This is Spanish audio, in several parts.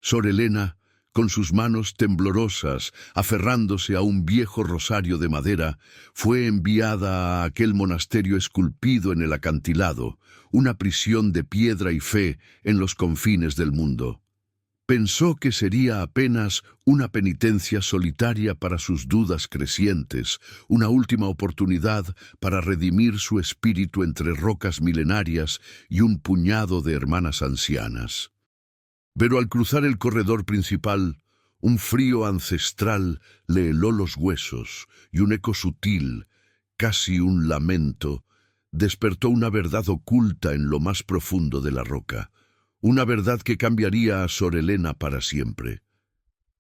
Sor Elena, con sus manos temblorosas, aferrándose a un viejo rosario de madera, fue enviada a aquel monasterio esculpido en el acantilado, una prisión de piedra y fe en los confines del mundo. Pensó que sería apenas una penitencia solitaria para sus dudas crecientes, una última oportunidad para redimir su espíritu entre rocas milenarias y un puñado de hermanas ancianas. Pero al cruzar el corredor principal, un frío ancestral le heló los huesos y un eco sutil, casi un lamento, despertó una verdad oculta en lo más profundo de la roca. Una verdad que cambiaría a Sor Elena para siempre.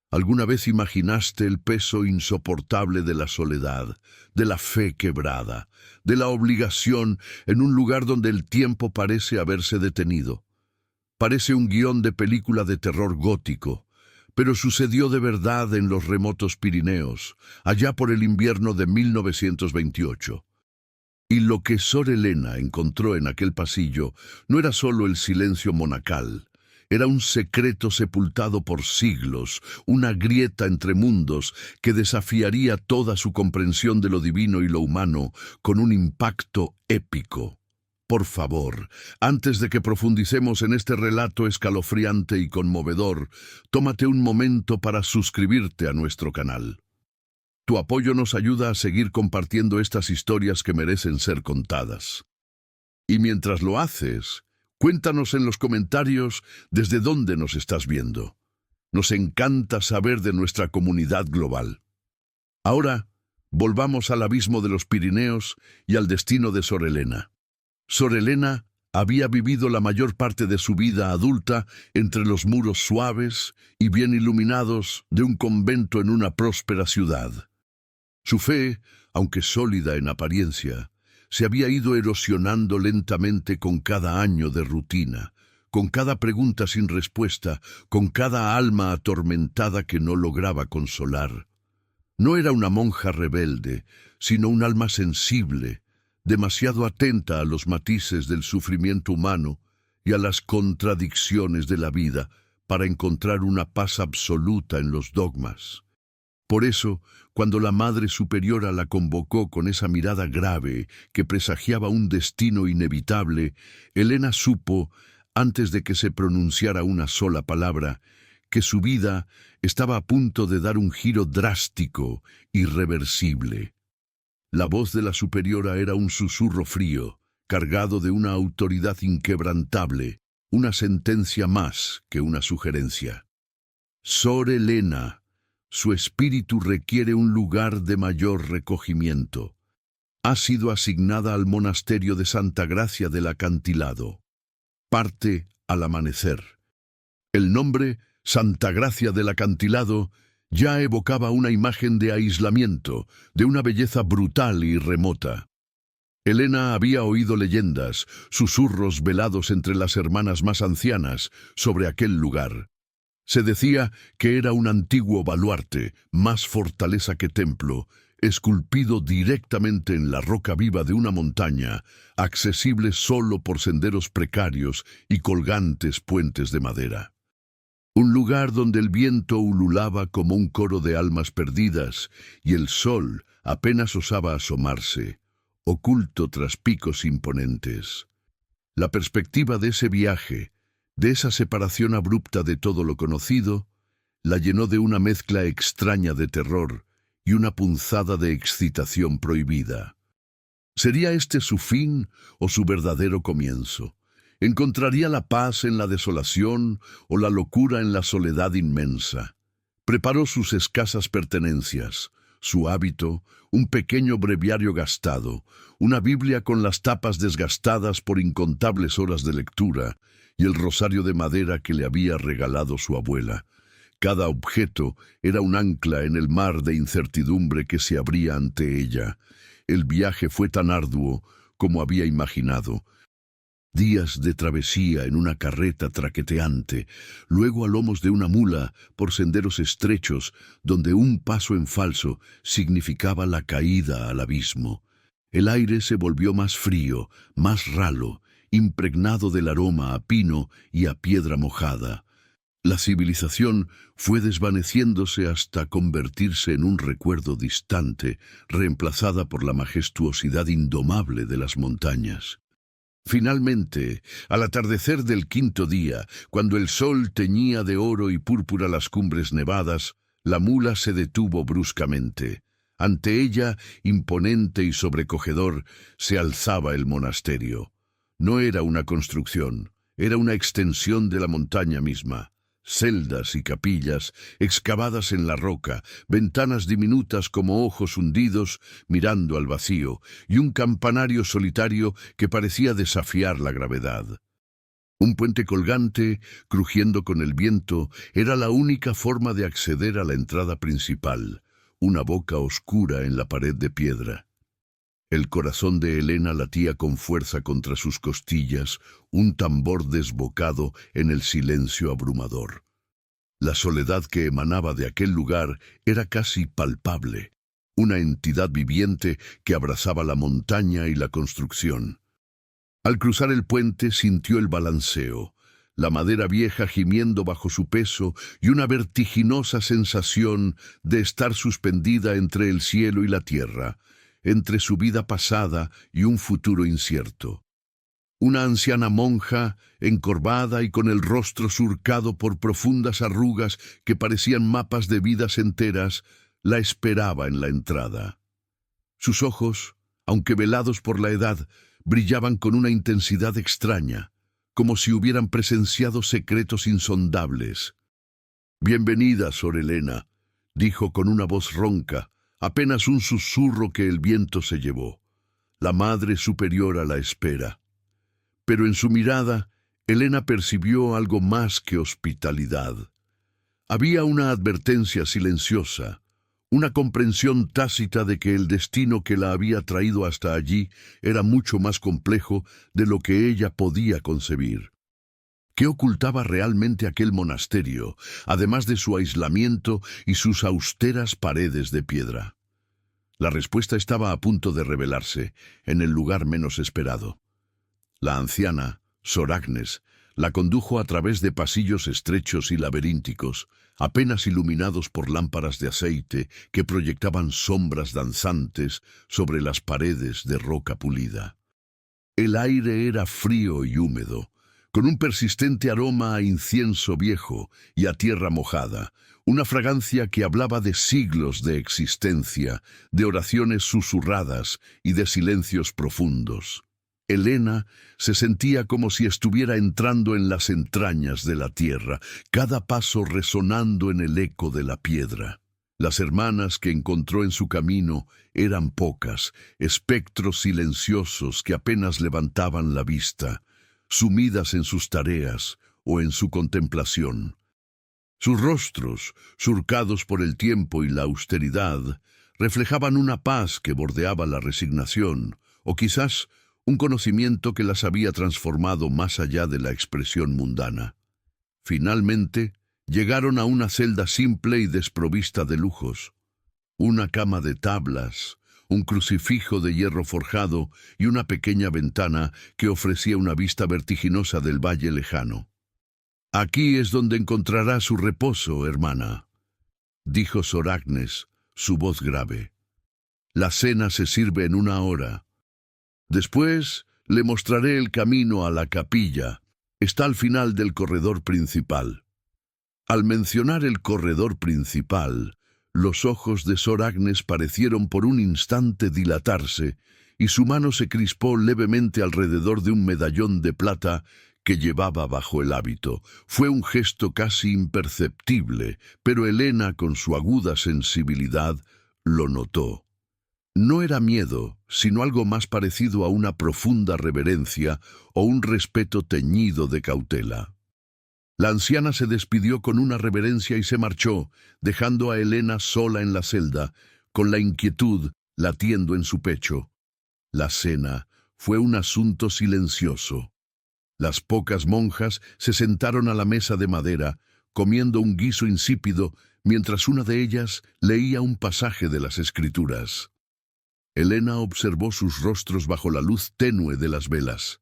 ¿Alguna vez imaginaste el peso insoportable de la soledad, de la fe quebrada, de la obligación en un lugar donde el tiempo parece haberse detenido? Parece un guión de película de terror gótico, pero sucedió de verdad en los remotos Pirineos, allá por el invierno de 1928. Y lo que Sor Elena encontró en aquel pasillo no era solo el silencio monacal, era un secreto sepultado por siglos, una grieta entre mundos que desafiaría toda su comprensión de lo divino y lo humano con un impacto épico. Por favor, antes de que profundicemos en este relato escalofriante y conmovedor, tómate un momento para suscribirte a nuestro canal. Tu apoyo nos ayuda a seguir compartiendo estas historias que merecen ser contadas. Y mientras lo haces, cuéntanos en los comentarios desde dónde nos estás viendo. Nos encanta saber de nuestra comunidad global. Ahora, volvamos al abismo de los Pirineos y al destino de Sor Elena. Sor Elena había vivido la mayor parte de su vida adulta entre los muros suaves y bien iluminados de un convento en una próspera ciudad. Su fe, aunque sólida en apariencia, se había ido erosionando lentamente con cada año de rutina, con cada pregunta sin respuesta, con cada alma atormentada que no lograba consolar. No era una monja rebelde, sino un alma sensible, demasiado atenta a los matices del sufrimiento humano y a las contradicciones de la vida para encontrar una paz absoluta en los dogmas. Por eso, cuando la Madre Superiora la convocó con esa mirada grave que presagiaba un destino inevitable, Elena supo, antes de que se pronunciara una sola palabra, que su vida estaba a punto de dar un giro drástico, irreversible. La voz de la Superiora era un susurro frío, cargado de una autoridad inquebrantable, una sentencia más que una sugerencia. Sor Elena, su espíritu requiere un lugar de mayor recogimiento. Ha sido asignada al monasterio de Santa Gracia del Acantilado. Parte al amanecer. El nombre, Santa Gracia del Acantilado, ya evocaba una imagen de aislamiento, de una belleza brutal y remota. Elena había oído leyendas, susurros velados entre las hermanas más ancianas sobre aquel lugar. Se decía que era un antiguo baluarte, más fortaleza que templo, esculpido directamente en la roca viva de una montaña, accesible solo por senderos precarios y colgantes puentes de madera. Un lugar donde el viento ululaba como un coro de almas perdidas y el sol apenas osaba asomarse, oculto tras picos imponentes. La perspectiva de ese viaje, de esa separación abrupta de todo lo conocido, la llenó de una mezcla extraña de terror y una punzada de excitación prohibida. ¿Sería este su fin o su verdadero comienzo? ¿Encontraría la paz en la desolación o la locura en la soledad inmensa? Preparó sus escasas pertenencias, su hábito, un pequeño breviario gastado, una Biblia con las tapas desgastadas por incontables horas de lectura y el rosario de madera que le había regalado su abuela. Cada objeto era un ancla en el mar de incertidumbre que se abría ante ella. El viaje fue tan arduo como había imaginado. Días de travesía en una carreta traqueteante, luego a lomos de una mula por senderos estrechos donde un paso en falso significaba la caída al abismo. El aire se volvió más frío, más ralo, impregnado del aroma a pino y a piedra mojada. La civilización fue desvaneciéndose hasta convertirse en un recuerdo distante, reemplazada por la majestuosidad indomable de las montañas. Finalmente, al atardecer del quinto día, cuando el sol teñía de oro y púrpura las cumbres nevadas, la mula se detuvo bruscamente. Ante ella, imponente y sobrecogedor, se alzaba el monasterio. No era una construcción, era una extensión de la montaña misma. Celdas y capillas excavadas en la roca, ventanas diminutas como ojos hundidos mirando al vacío, y un campanario solitario que parecía desafiar la gravedad. Un puente colgante, crujiendo con el viento, era la única forma de acceder a la entrada principal, una boca oscura en la pared de piedra. El corazón de Helena latía con fuerza contra sus costillas, un tambor desbocado en el silencio abrumador. La soledad que emanaba de aquel lugar era casi palpable, una entidad viviente que abrazaba la montaña y la construcción. Al cruzar el puente sintió el balanceo, la madera vieja gimiendo bajo su peso y una vertiginosa sensación de estar suspendida entre el cielo y la tierra, entre su vida pasada y un futuro incierto. Una anciana monja, encorvada y con el rostro surcado por profundas arrugas que parecían mapas de vidas enteras, la esperaba en la entrada. Sus ojos, aunque velados por la edad, brillaban con una intensidad extraña, como si hubieran presenciado secretos insondables. «Bienvenida, Sor Helena», dijo con una voz ronca, apenas un susurro que el viento se llevó. La Madre Superiora la espera. Pero en su mirada, Helena percibió algo más que hospitalidad. Había una advertencia silenciosa, una comprensión tácita de que el destino que la había traído hasta allí era mucho más complejo de lo que ella podía concebir. ¿Qué ocultaba realmente aquel monasterio, además de su aislamiento y sus austeras paredes de piedra? La respuesta estaba a punto de revelarse, en el lugar menos esperado. La anciana, Sor Agnes, la condujo a través de pasillos estrechos y laberínticos, apenas iluminados por lámparas de aceite que proyectaban sombras danzantes sobre las paredes de roca pulida. El aire era frío y húmedo, con un persistente aroma a incienso viejo y a tierra mojada, una fragancia que hablaba de siglos de existencia, de oraciones susurradas y de silencios profundos. Helena se sentía como si estuviera entrando en las entrañas de la tierra, cada paso resonando en el eco de la piedra. Las hermanas que encontró en su camino eran pocas, espectros silenciosos que apenas levantaban la vista, sumidas en sus tareas o en su contemplación. Sus rostros, surcados por el tiempo y la austeridad, reflejaban una paz que bordeaba la resignación, o quizás un conocimiento que las había transformado más allá de la expresión mundana. Finalmente, llegaron a una celda simple y desprovista de lujos. Una cama de tablas, un crucifijo de hierro forjado y una pequeña ventana que ofrecía una vista vertiginosa del valle lejano. «Aquí es donde encontrará su reposo, hermana», dijo Sor Agnes, su voz grave. «La cena se sirve en 1 hora. Después le mostraré el camino a la capilla. Está al final del corredor principal». Al mencionar el corredor principal, los ojos de Sor Agnes parecieron por un instante dilatarse y su mano se crispó levemente alrededor de un medallón de plata que llevaba bajo el hábito. Fue un gesto casi imperceptible, pero Helena, con su aguda sensibilidad, lo notó. No era miedo, sino algo más parecido a una profunda reverencia o un respeto teñido de cautela. La anciana se despidió con una reverencia y se marchó, dejando a Helena sola en la celda, con la inquietud latiendo en su pecho. La cena fue un asunto silencioso. Las pocas monjas se sentaron a la mesa de madera, comiendo un guiso insípido, mientras una de ellas leía un pasaje de las Escrituras. Helena observó sus rostros bajo la luz tenue de las velas.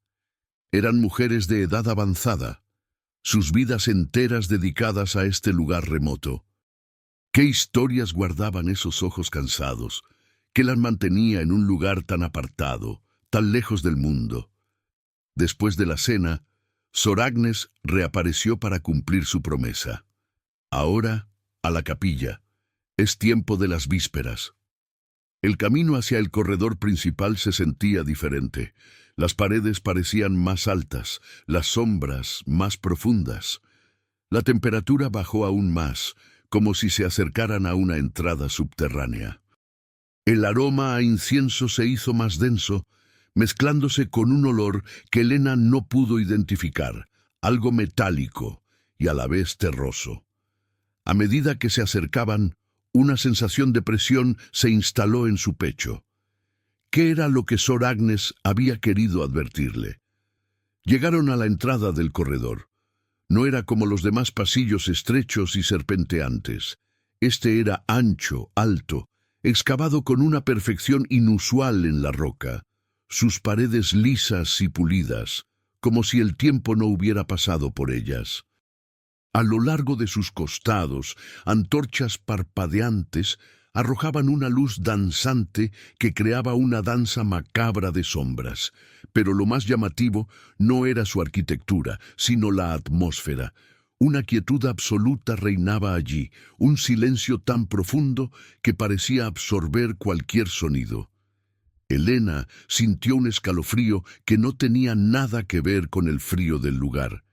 Eran mujeres de edad avanzada. sus vidas enteras dedicadas a este lugar remoto. ¿Qué historias guardaban esos ojos cansados, que las mantenía en un lugar tan apartado, tan lejos del mundo? Después de la cena, Sor Agnes reapareció para cumplir su promesa. Ahora, a la capilla. Es tiempo de las vísperas. El camino hacia el corredor principal se sentía diferente. Las paredes parecían más altas, las sombras más profundas. La temperatura bajó aún más, como si se acercaran a una entrada subterránea. El aroma a incienso se hizo más denso, mezclándose con un olor que Elena no pudo identificar, algo metálico y a la vez terroso. A medida que se acercaban, una sensación de presión se instaló en su pecho. ¿Qué era lo que Sor Agnes había querido advertirle? Llegaron a la entrada del corredor. No era como los demás pasillos estrechos y serpenteantes. Este era ancho, alto, excavado con una perfección inusual en la roca, sus paredes lisas y pulidas, como si el tiempo no hubiera pasado por ellas. A lo largo de sus costados, antorchas parpadeantes arrojaban una luz danzante que creaba una danza macabra de sombras. Pero lo más llamativo no era su arquitectura, sino la atmósfera. Una quietud absoluta reinaba allí, un silencio tan profundo que parecía absorber cualquier sonido. Elena sintió un escalofrío que no tenía nada que ver con el frío del lugar.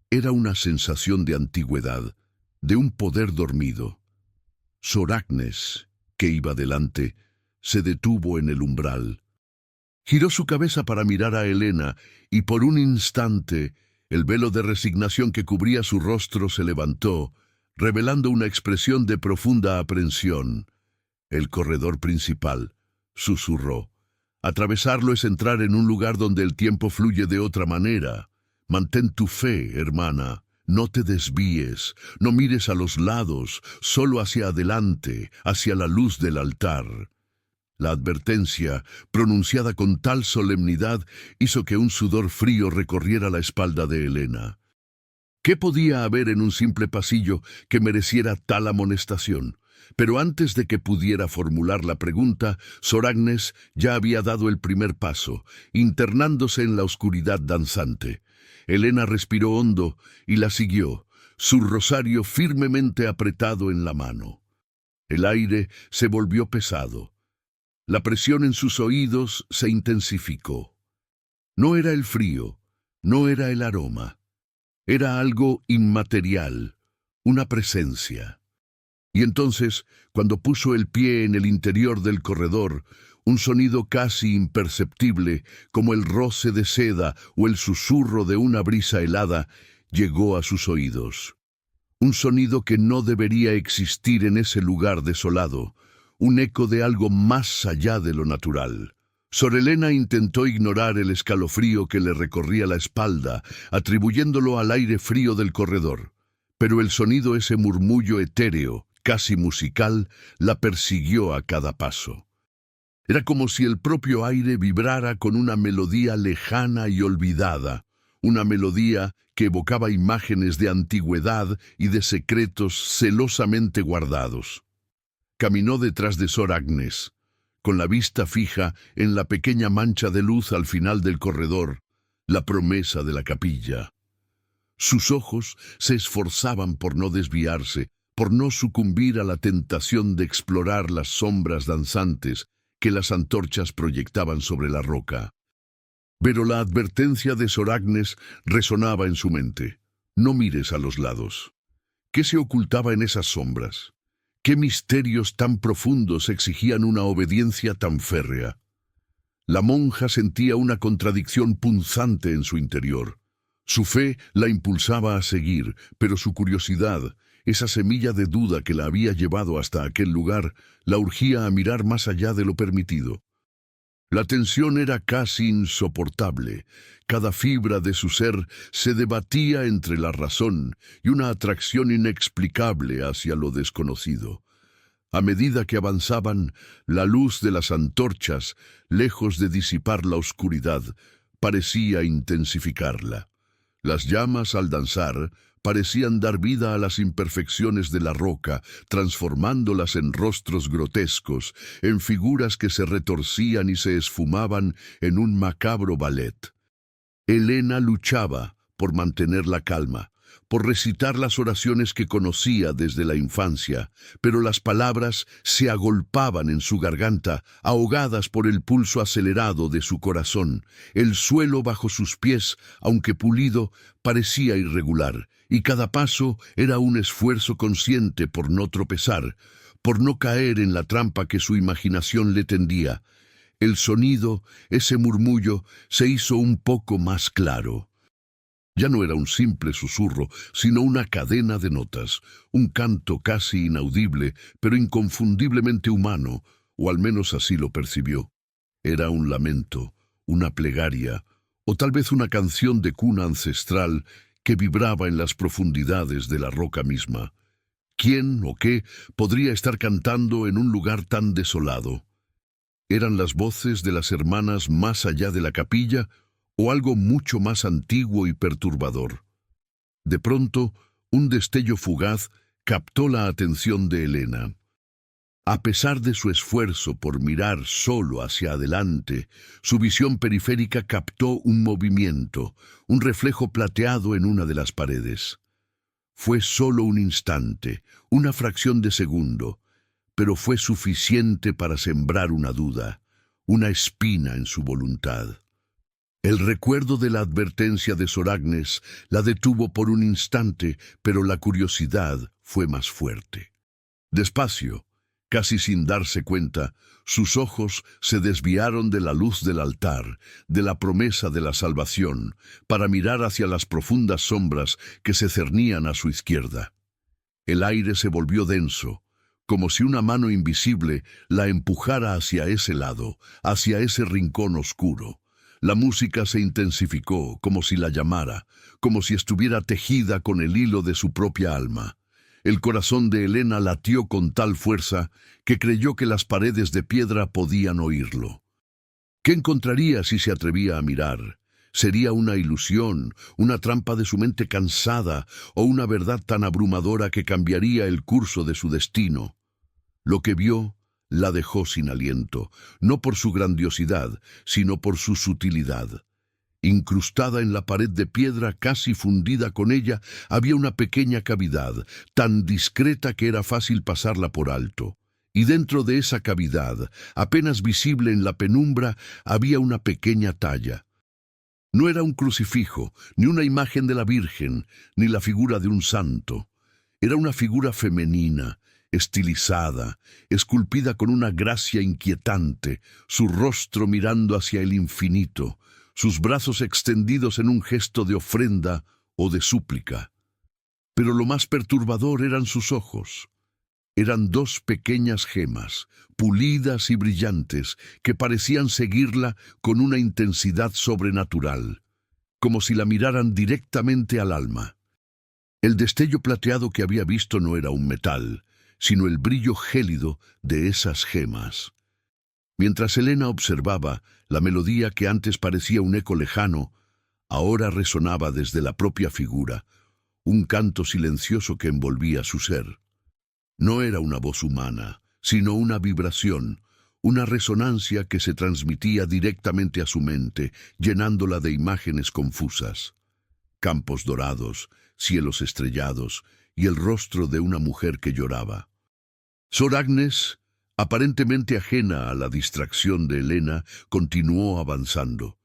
Era una sensación de antigüedad, de un poder dormido. Sor Agnes, que iba delante, se detuvo en el umbral. Giró su cabeza para mirar a Elena y por un instante el velo de resignación que cubría su rostro se levantó, revelando una expresión de profunda aprensión. El corredor principal, susurró. Atravesarlo es entrar en un lugar donde el tiempo fluye de otra manera. Mantén tu fe, hermana. No te desvíes, no mires a los lados, solo hacia adelante, hacia la luz del altar. La advertencia, pronunciada con tal solemnidad, hizo que un sudor frío recorriera la espalda de Elena. ¿Qué podía haber en un simple pasillo que mereciera tal amonestación? Pero antes de que pudiera formular la pregunta, Sor Agnes ya había dado el primer paso, internándose en la oscuridad danzante. Elena respiró hondo y la siguió, su rosario firmemente apretado en la mano. El aire se volvió pesado. La presión en sus oídos se intensificó. No era el frío, no era el aroma. Era algo inmaterial, una presencia. Y entonces, cuando puso el pie en el interior del corredor, un sonido casi imperceptible, como el roce de seda o el susurro de una brisa helada, llegó a sus oídos. Un sonido que no debería existir en ese lugar desolado, un eco de algo más allá de lo natural. Sor Elena intentó ignorar el escalofrío que le recorría la espalda, atribuyéndolo al aire frío del corredor. Pero el sonido, ese murmullo etéreo, casi musical, la persiguió a cada paso. Era como si el propio aire vibrara con una melodía lejana y olvidada, una melodía que evocaba imágenes de antigüedad y de secretos celosamente guardados. Caminó detrás de Sor Agnes, con la vista fija en la pequeña mancha de luz al final del corredor, la promesa de la capilla. Sus ojos se esforzaban por no desviarse, por no sucumbir a la tentación de explorar las sombras danzantes que las antorchas proyectaban sobre la roca. Pero la advertencia de Sor Agnes resonaba en su mente. No mires a los lados. ¿Qué se ocultaba en esas sombras? ¿Qué misterios tan profundos exigían una obediencia tan férrea? La monja sentía una contradicción punzante en su interior. Su fe la impulsaba a seguir, pero su curiosidad, esa semilla de duda que la había llevado hasta aquel lugar, la urgía a mirar más allá de lo permitido. La tensión era casi insoportable. Cada fibra de su ser se debatía entre la razón y una atracción inexplicable hacia lo desconocido. A medida que avanzaban, la luz de las antorchas, lejos de disipar la oscuridad, parecía intensificarla. Las llamas, al danzar, parecían dar vida a las imperfecciones de la roca, transformándolas en rostros grotescos, en figuras que se retorcían y se esfumaban en un macabro ballet. Helena luchaba por mantener la calma, por recitar las oraciones que conocía desde la infancia, pero las palabras se agolpaban en su garganta, ahogadas por el pulso acelerado de su corazón. El suelo bajo sus pies, aunque pulido, parecía irregular, y cada paso era un esfuerzo consciente por no tropezar, por no caer en la trampa que su imaginación le tendía. El sonido, ese murmullo, se hizo un poco más claro. Ya no era un simple susurro, sino una cadena de notas, un canto casi inaudible, pero inconfundiblemente humano, o al menos así lo percibió. Era un lamento, una plegaria, o tal vez una canción de cuna ancestral que vibraba en las profundidades de la roca misma. ¿Quién o qué podría estar cantando en un lugar tan desolado? ¿Eran las voces de las hermanas más allá de la capilla, o algo mucho más antiguo y perturbador? De pronto, un destello fugaz captó la atención de Helena. A pesar de su esfuerzo por mirar solo hacia adelante, su visión periférica captó un movimiento, un reflejo plateado en una de las paredes. Fue solo un instante, una fracción de segundo, pero fue suficiente para sembrar una duda, una espina en su voluntad. El recuerdo de la advertencia de Sor Agnes la detuvo por un instante, pero la curiosidad fue más fuerte. Despacio, casi sin darse cuenta, sus ojos se desviaron de la luz del altar, de la promesa de la salvación, para mirar hacia las profundas sombras que se cernían a su izquierda. El aire se volvió denso, como si una mano invisible la empujara hacia ese lado, hacia ese rincón oscuro. La música se intensificó, como si la llamara, como si estuviera tejida con el hilo de su propia alma. El corazón de Helena latió con tal fuerza que creyó que las paredes de piedra podían oírlo. ¿Qué encontraría si se atrevía a mirar? ¿Sería una ilusión, una trampa de su mente cansada, o una verdad tan abrumadora que cambiaría el curso de su destino? Lo que vio la dejó sin aliento, no por su grandiosidad, sino por su sutilidad. Incrustada en la pared de piedra, casi fundida con ella, había una pequeña cavidad, tan discreta que era fácil pasarla por alto. Y dentro de esa cavidad, apenas visible en la penumbra, había una pequeña talla. No era un crucifijo, ni una imagen de la Virgen, ni la figura de un santo. Era una figura femenina, estilizada, esculpida con una gracia inquietante, su rostro mirando hacia el infinito, sus brazos extendidos en un gesto de ofrenda o de súplica. Pero lo más perturbador eran sus ojos. Eran dos pequeñas gemas, pulidas y brillantes, que parecían seguirla con una intensidad sobrenatural, como si la miraran directamente al alma. El destello plateado que había visto no era un metal, sino el brillo gélido de esas gemas. Mientras Helena observaba, la melodía que antes parecía un eco lejano, ahora resonaba desde la propia figura, un canto silencioso que envolvía su ser. No era una voz humana, sino una vibración, una resonancia que se transmitía directamente a su mente, llenándola de imágenes confusas. Campos dorados, cielos estrellados y el rostro de una mujer que lloraba. Sor Agnes, aparentemente ajena a la distracción de Helena, continuó avanzando.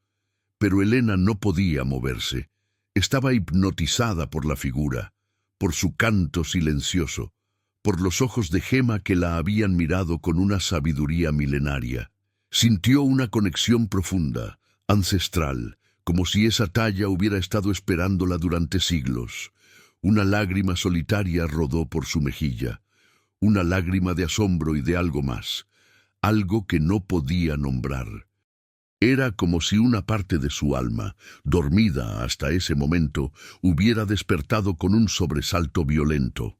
Pero Helena no podía moverse. Estaba hipnotizada por la figura, por su canto silencioso, por los ojos de gema que la habían mirado con una sabiduría milenaria. Sintió una conexión profunda, ancestral, como si esa talla hubiera estado esperándola durante siglos. Una lágrima solitaria rodó por su mejilla, una lágrima de asombro y de algo más, algo que no podía nombrar. Era como si una parte de su alma, dormida hasta ese momento, hubiera despertado con un sobresalto violento.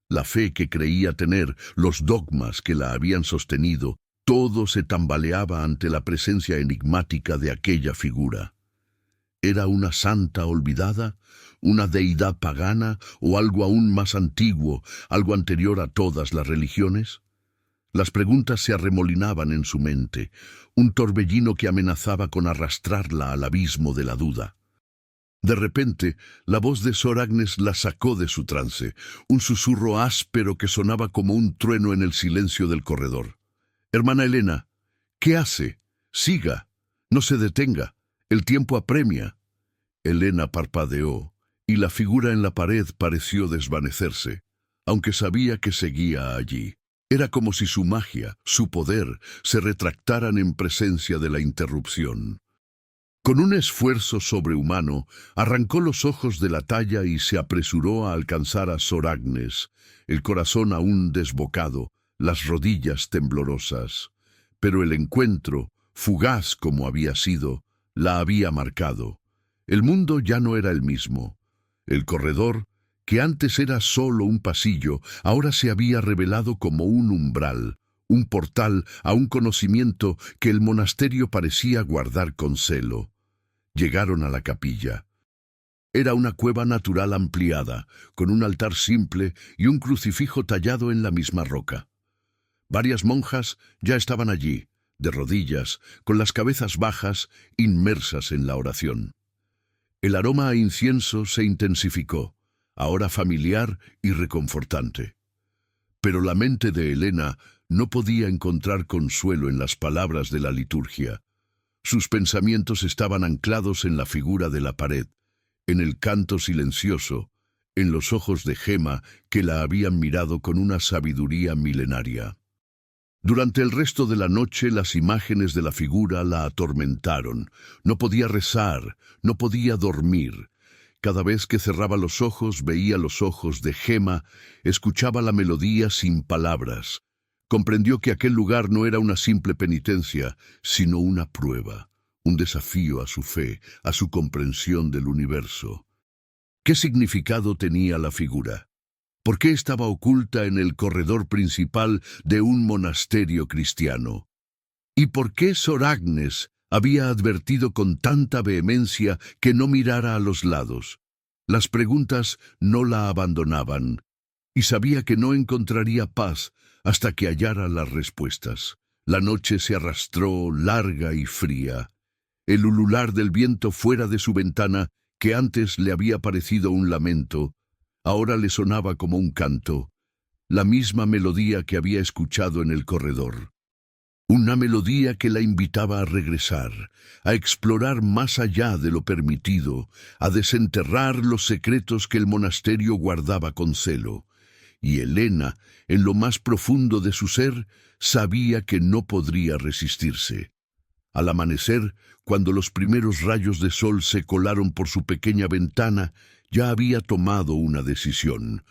La fe que creía tener, los dogmas que la habían sostenido, todo se tambaleaba ante la presencia enigmática de aquella figura. ¿Era una santa olvidada, una deidad pagana o algo aún más antiguo, algo anterior a todas las religiones? Las preguntas se arremolinaban en su mente, un torbellino que amenazaba con arrastrarla al abismo de la duda. De repente, la voz de Sor Agnes la sacó de su trance, un susurro áspero que sonaba como un trueno en el silencio del corredor. «Hermana Elena, ¿qué hace? Siga, no se detenga, el tiempo apremia». Elena parpadeó, y la figura en la pared pareció desvanecerse, aunque sabía que seguía allí. Era como si su magia, su poder, se retractaran en presencia de la interrupción. Con un esfuerzo sobrehumano, arrancó los ojos de la talla y se apresuró a alcanzar a Sor Agnes, el corazón aún desbocado, las rodillas temblorosas. Pero el encuentro, fugaz como había sido, la había marcado. El mundo ya no era el mismo. El corredor, que antes era solo un pasillo, ahora se había revelado como un umbral, un portal a un conocimiento que el monasterio parecía guardar con celo. Llegaron a la capilla. Era una cueva natural ampliada, con un altar simple y un crucifijo tallado en la misma roca. Varias monjas ya estaban allí, de rodillas, con las cabezas bajas, inmersas en la oración. El aroma a incienso se intensificó, ahora familiar y reconfortante. Pero la mente de Elena no podía encontrar consuelo en las palabras de la liturgia. Sus pensamientos estaban anclados en la figura de la pared, en el canto silencioso, en los ojos de Gema que la habían mirado con una sabiduría milenaria. Durante el resto de la noche las imágenes de la figura la atormentaron. No podía rezar, no podía dormir. Cada vez que cerraba los ojos veía los ojos de Gema, escuchaba la melodía sin palabras. Comprendió que aquel lugar no era una simple penitencia, sino una prueba, un desafío a su fe, a su comprensión del universo. ¿Qué significado tenía la figura? ¿Por qué estaba oculta en el corredor principal de un monasterio cristiano? ¿Y por qué Sor Agnes había advertido con tanta vehemencia que no mirara a los lados? Las preguntas no la abandonaban, y sabía que no encontraría paz hasta que hallara las respuestas. La noche se arrastró larga y fría. El ulular del viento fuera de su ventana, que antes le había parecido un lamento, ahora le sonaba como un canto, la misma melodía que había escuchado en el corredor. Una melodía que la invitaba a regresar, a explorar más allá de lo permitido, a desenterrar los secretos que el monasterio guardaba con celo. Y Elena, en lo más profundo de su ser, sabía que no podría resistirse. Al amanecer, cuando los primeros rayos de sol se colaron por su pequeña ventana, ya había tomado una decisión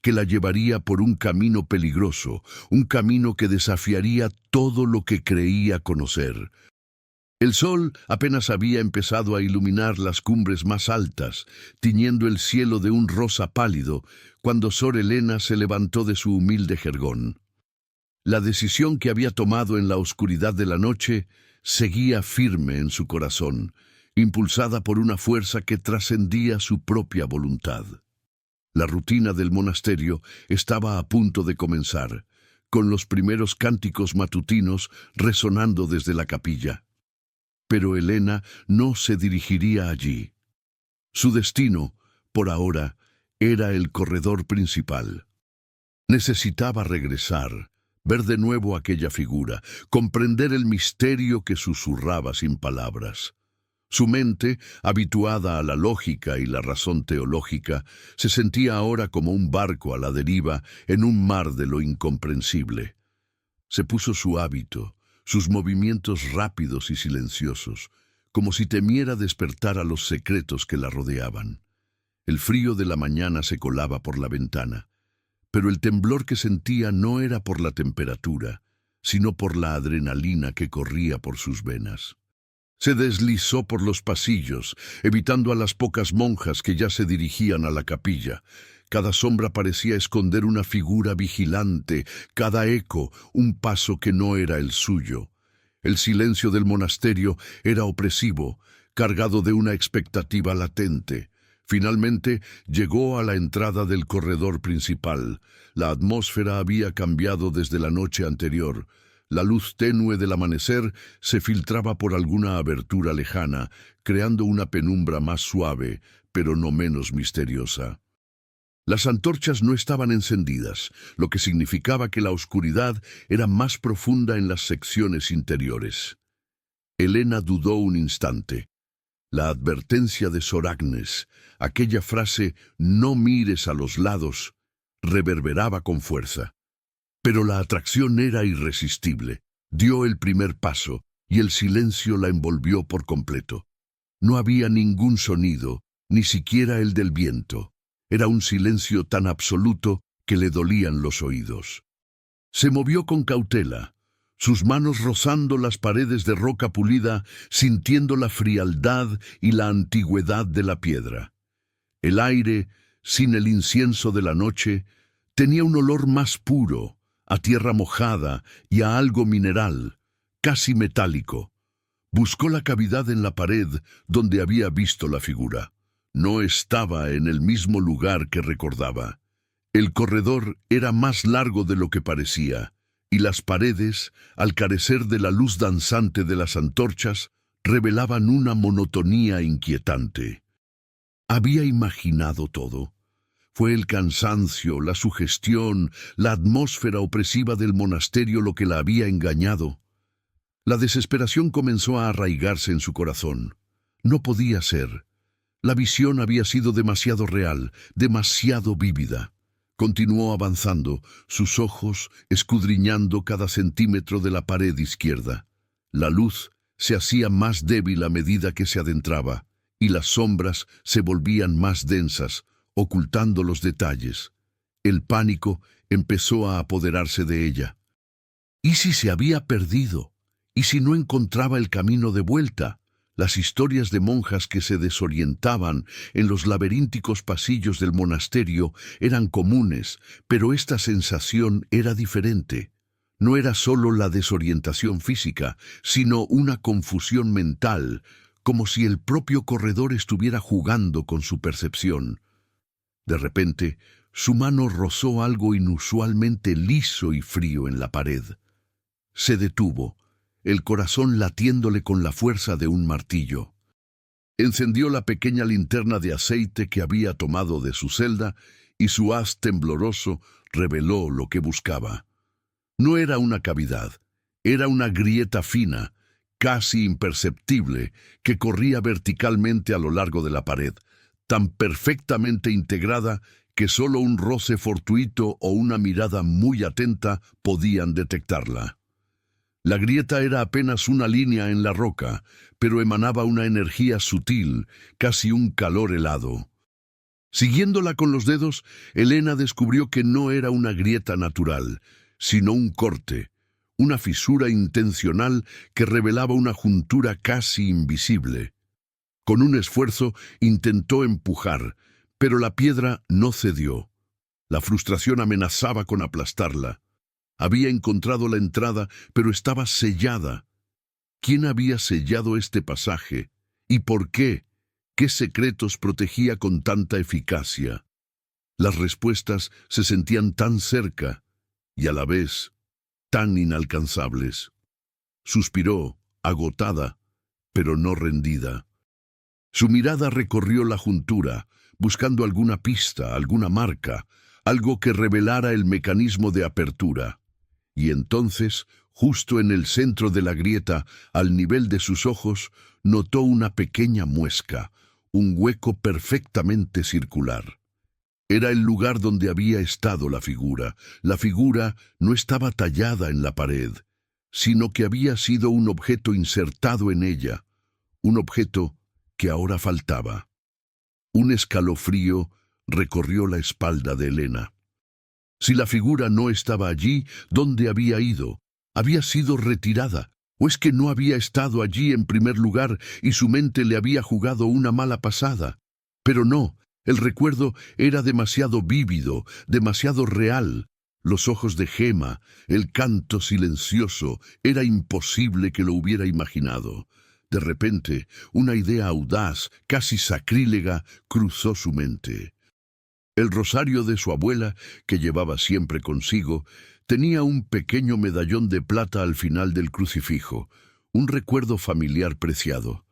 que la llevaría por un camino peligroso, un camino que desafiaría todo lo que creía conocer. El sol apenas había empezado a iluminar las cumbres más altas, tiñendo el cielo de un rosa pálido, cuando Sor Elena se levantó de su humilde jergón. La decisión que había tomado en la oscuridad de la noche seguía firme en su corazón, impulsada por una fuerza que trascendía su propia voluntad. La rutina del monasterio estaba a punto de comenzar, con los primeros cánticos matutinos resonando desde la capilla. Pero Elena no se dirigiría allí. Su destino, por ahora, era el corredor principal. Necesitaba regresar, ver de nuevo aquella figura, comprender el misterio que susurraba sin palabras. Su mente, habituada a la lógica y la razón teológica, se sentía ahora como un barco a la deriva en un mar de lo incomprensible. Se puso su hábito, sus movimientos rápidos y silenciosos, como si temiera despertar a los secretos que la rodeaban. El frío de la mañana se colaba por la ventana, pero el temblor que sentía no era por la temperatura, sino por la adrenalina que corría por sus venas. Se deslizó por los pasillos, evitando a las pocas monjas que ya se dirigían a la capilla. Cada sombra parecía esconder una figura vigilante, cada eco un paso que no era el suyo. El silencio del monasterio era opresivo, cargado de una expectativa latente. Finalmente llegó a la entrada del corredor principal. La atmósfera había cambiado desde la noche anterior. La luz tenue del amanecer se filtraba por alguna abertura lejana, creando una penumbra más suave, pero no menos misteriosa. Las antorchas no estaban encendidas, lo que significaba que la oscuridad era más profunda en las secciones interiores. Elena dudó un instante. La advertencia de Sor Agnes, aquella frase «no mires a los lados», reverberaba con fuerza. Pero la atracción era irresistible. Dio el primer paso y el silencio la envolvió por completo. No había ningún sonido, ni siquiera el del viento. Era un silencio tan absoluto que le dolían los oídos. Se movió con cautela, sus manos rozando las paredes de roca pulida, sintiendo la frialdad y la antigüedad de la piedra. El aire, sin el incienso de la noche, tenía un olor más puro, a tierra mojada y a algo mineral, casi metálico. Buscó la cavidad en la pared donde había visto la figura. No estaba en el mismo lugar que recordaba. El corredor era más largo de lo que parecía, y las paredes, al carecer de la luz danzante de las antorchas, revelaban una monotonía inquietante. Había imaginado todo. Fue el cansancio, la sugestión, la atmósfera opresiva del monasterio lo que la había engañado. La desesperación comenzó a arraigarse en su corazón. No podía ser. La visión había sido demasiado real, demasiado vívida. Continuó avanzando, sus ojos escudriñando cada centímetro de la pared izquierda. La luz se hacía más débil a medida que se adentraba, y las sombras se volvían más densas, ocultando los detalles. El pánico empezó a apoderarse de ella. ¿Y si se había perdido? ¿Y si no encontraba el camino de vuelta? Las historias de monjas que se desorientaban en los laberínticos pasillos del monasterio eran comunes, pero esta sensación era diferente. No era solo la desorientación física, sino una confusión mental, como si el propio corredor estuviera jugando con su percepción. De repente, su mano rozó algo inusualmente liso y frío en la pared. Se detuvo, el corazón latiéndole con la fuerza de un martillo. Encendió la pequeña linterna de aceite que había tomado de su celda y su haz tembloroso reveló lo que buscaba. No era una cavidad, era una grieta fina, casi imperceptible, que corría verticalmente a lo largo de la pared, tan perfectamente integrada que solo un roce fortuito o una mirada muy atenta podían detectarla. La grieta era apenas una línea en la roca, pero emanaba una energía sutil, casi un calor helado. Siguiéndola con los dedos, Elena descubrió que no era una grieta natural, sino un corte, una fisura intencional que revelaba una juntura casi invisible. Con un esfuerzo intentó empujar, pero la piedra no cedió. La frustración amenazaba con aplastarla. Había encontrado la entrada, pero estaba sellada. ¿Quién había sellado este pasaje? ¿Y por qué? ¿Qué secretos protegía con tanta eficacia? Las respuestas se sentían tan cerca y a la vez tan inalcanzables. Suspiró, agotada, pero no rendida. Su mirada recorrió la juntura, buscando alguna pista, alguna marca, algo que revelara el mecanismo de apertura. Y entonces, justo en el centro de la grieta, al nivel de sus ojos, notó una pequeña muesca, un hueco perfectamente circular. Era el lugar donde había estado la figura. La figura no estaba tallada en la pared, sino que había sido un objeto insertado en ella, un objeto que ahora faltaba. Un escalofrío recorrió la espalda de Elena. Si la figura no estaba allí, ¿dónde había ido? ¿Había sido retirada? ¿O es que no había estado allí en primer lugar y su mente le había jugado una mala pasada? Pero no, el recuerdo era demasiado vívido, demasiado real. Los ojos de Gema, el canto silencioso, era imposible que lo hubiera imaginado. De repente, una idea audaz, casi sacrílega, cruzó su mente. El rosario de su abuela, que llevaba siempre consigo, tenía un pequeño medallón de plata al final del crucifijo, un recuerdo familiar preciado.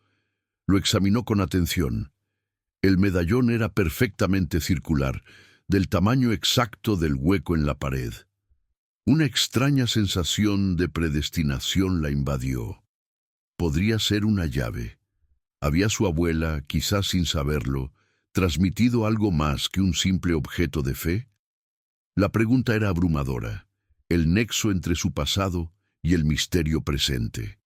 Lo examinó con atención. El medallón era perfectamente circular, del tamaño exacto del hueco en la pared. Una extraña sensación de predestinación la invadió. Podría ser una llave. ¿Había su abuela, quizás sin saberlo, transmitido algo más que un simple objeto de fe? La pregunta era abrumadora, el nexo entre su pasado y el misterio presente.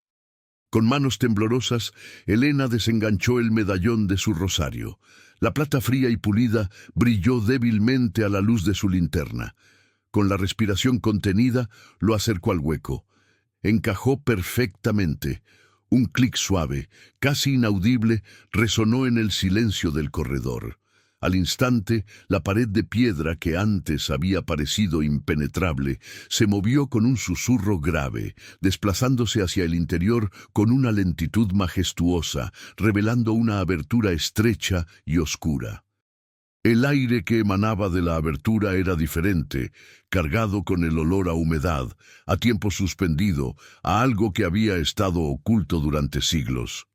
Con manos temblorosas, Elena desenganchó el medallón de su rosario. La plata fría y pulida brilló débilmente a la luz de su linterna. Con la respiración contenida, lo acercó al hueco. Encajó perfectamente. Un clic suave, casi inaudible, resonó en el silencio del corredor. Al instante, la pared de piedra que antes había parecido impenetrable se movió con un susurro grave, desplazándose hacia el interior con una lentitud majestuosa, revelando una abertura estrecha y oscura. El aire que emanaba de la abertura era diferente, cargado con el olor a humedad, a tiempo suspendido, a algo que había estado oculto durante siglos.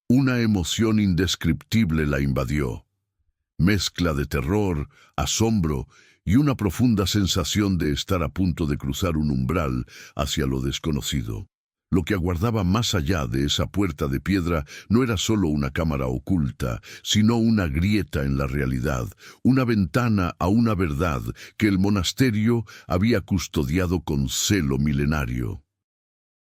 Una emoción indescriptible la invadió. Mezcla de terror, asombro y una profunda sensación de estar a punto de cruzar un umbral hacia lo desconocido. Lo que aguardaba más allá de esa puerta de piedra no era solo una cámara oculta, sino una grieta en la realidad, una ventana a una verdad que el monasterio había custodiado con celo milenario.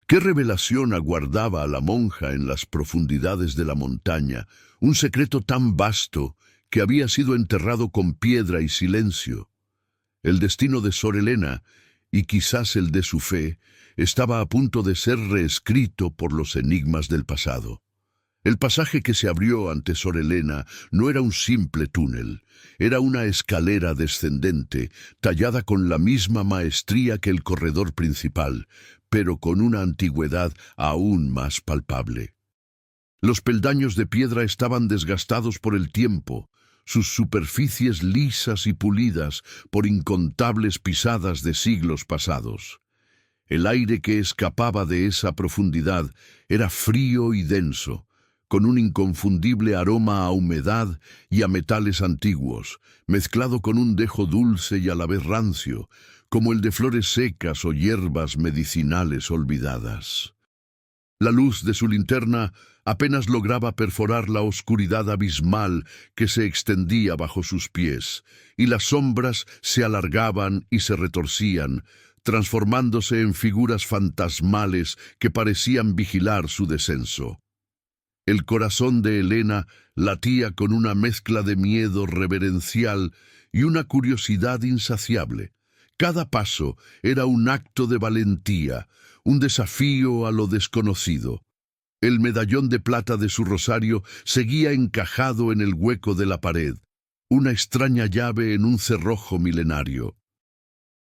¿Qué revelación aguardaba a la monja en las profundidades de la montaña? Un secreto tan vasto que había sido enterrado con piedra y silencio. El destino de Sor Elena, y quizás el de su fe, estaba a punto de ser reescrito por los enigmas del pasado. El pasaje que se abrió ante Sor Elena no era un simple túnel, era una escalera descendente, tallada con la misma maestría que el corredor principal, pero con una antigüedad aún más palpable. Los peldaños de piedra estaban desgastados por el tiempo, sus superficies lisas y pulidas por incontables pisadas de siglos pasados. El aire que escapaba de esa profundidad era frío y denso, con un inconfundible aroma a humedad y a metales antiguos, mezclado con un dejo dulce y a la vez rancio, como el de flores secas o hierbas medicinales olvidadas. La luz de su linterna apenas lograba perforar la oscuridad abismal que se extendía bajo sus pies, y las sombras se alargaban y se retorcían, transformándose en figuras fantasmales que parecían vigilar su descenso. El corazón de Elena latía con una mezcla de miedo reverencial y una curiosidad insaciable. Cada paso era un acto de valentía, un desafío a lo desconocido. El medallón de plata de su rosario seguía encajado en el hueco de la pared, una extraña llave en un cerrojo milenario.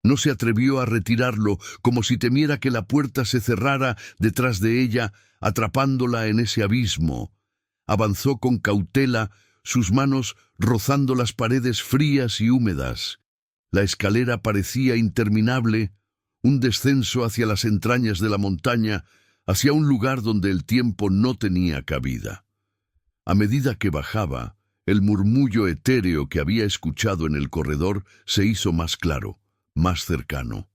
No se atrevió a retirarlo, como si temiera que la puerta se cerrara detrás de ella, atrapándola en ese abismo. Avanzó con cautela, sus manos rozando las paredes frías y húmedas. La escalera parecía interminable, un descenso hacia las entrañas de la montaña, hacia un lugar donde el tiempo no tenía cabida. A medida que bajaba, el murmullo etéreo que había escuchado en el corredor se hizo más claro, más cercano.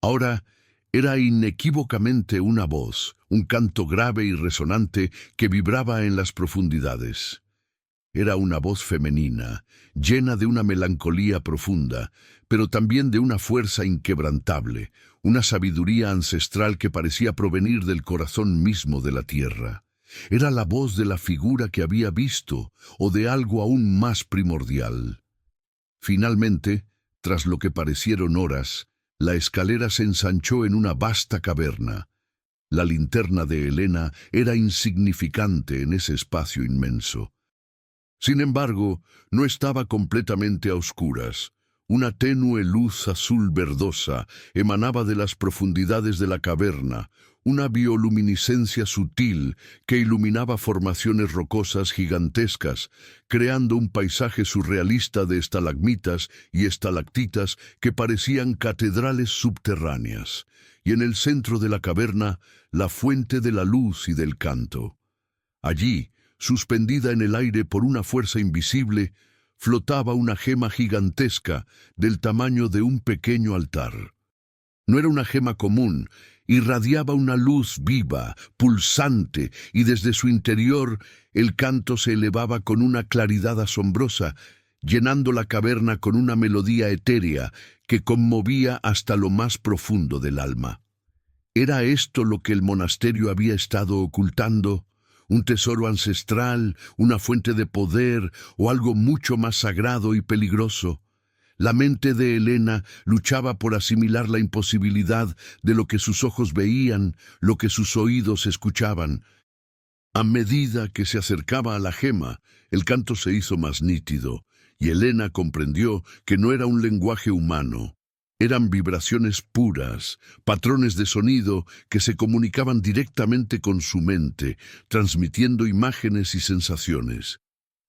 Ahora era inequívocamente una voz, un canto grave y resonante que vibraba en las profundidades. Era una voz femenina, llena de una melancolía profunda, pero también de una fuerza inquebrantable, una sabiduría ancestral que parecía provenir del corazón mismo de la tierra. Era la voz de la figura que había visto, o de algo aún más primordial. Finalmente, tras lo que parecieron horas, la escalera se ensanchó en una vasta caverna. La linterna de Elena era insignificante en ese espacio inmenso. Sin embargo, no estaba completamente a oscuras. Una tenue luz azul verdosa emanaba de las profundidades de la caverna, una bioluminiscencia sutil que iluminaba formaciones rocosas gigantescas, creando un paisaje surrealista de estalagmitas y estalactitas que parecían catedrales subterráneas. Y en el centro de la caverna, la fuente de la luz y del canto. Allí, suspendida en el aire por una fuerza invisible, flotaba una gema gigantesca del tamaño de un pequeño altar. No era una gema común, irradiaba una luz viva, pulsante, y desde su interior el canto se elevaba con una claridad asombrosa, llenando la caverna con una melodía etérea que conmovía hasta lo más profundo del alma. ¿Era esto lo que el monasterio había estado ocultando? ¿Un tesoro ancestral, una fuente de poder o algo mucho más sagrado y peligroso? La mente de Helena luchaba por asimilar la imposibilidad de lo que sus ojos veían, lo que sus oídos escuchaban. A medida que se acercaba a la gema, el canto se hizo más nítido, y Helena comprendió que no era un lenguaje humano. Eran vibraciones puras, patrones de sonido que se comunicaban directamente con su mente, transmitiendo imágenes y sensaciones.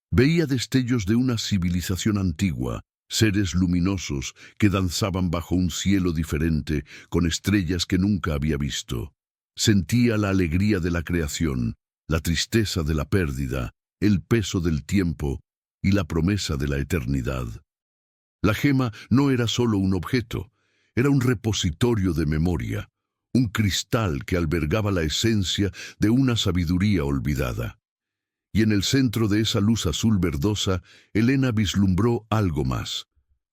Veía destellos de una civilización antigua, seres luminosos que danzaban bajo un cielo diferente, con estrellas que nunca había visto. Sentía la alegría de la creación, la tristeza de la pérdida, el peso del tiempo y la promesa de la eternidad. La gema no era solo un objeto, era un repositorio de memoria, un cristal que albergaba la esencia de una sabiduría olvidada. Y en el centro de esa luz azul verdosa, Helena vislumbró algo más.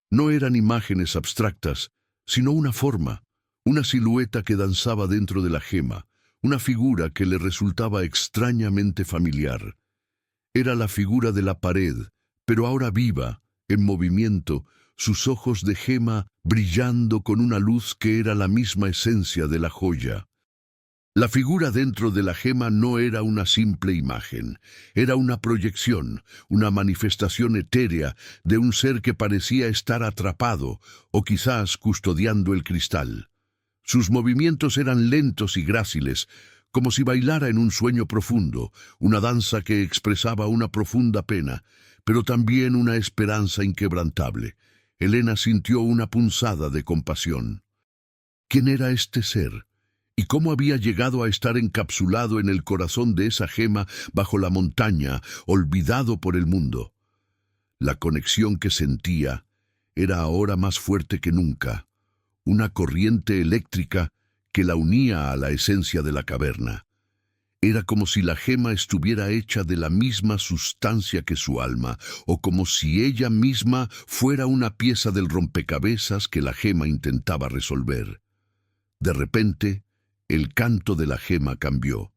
No eran imágenes abstractas, sino una forma, una silueta que danzaba dentro de la gema, una figura que le resultaba extrañamente familiar. Era la figura de la pared, pero ahora viva, en movimiento, sus ojos de gema brillando con una luz que era la misma esencia de la joya. La figura dentro de la gema no era una simple imagen, era una proyección, una manifestación etérea de un ser que parecía estar atrapado o quizás custodiando el cristal. Sus movimientos eran lentos y gráciles, como si bailara en un sueño profundo, una danza que expresaba una profunda pena, pero también una esperanza inquebrantable. Helena sintió una punzada de compasión. ¿Quién era este ser? ¿Y cómo había llegado a estar encapsulado en el corazón de esa gema bajo la montaña, olvidado por el mundo? La conexión que sentía era ahora más fuerte que nunca, una corriente eléctrica que la unía a la esencia de la caverna. Era como si la gema estuviera hecha de la misma sustancia que su alma, o como si ella misma fuera una pieza del rompecabezas que la gema intentaba resolver. De repente, el canto de la gema cambió.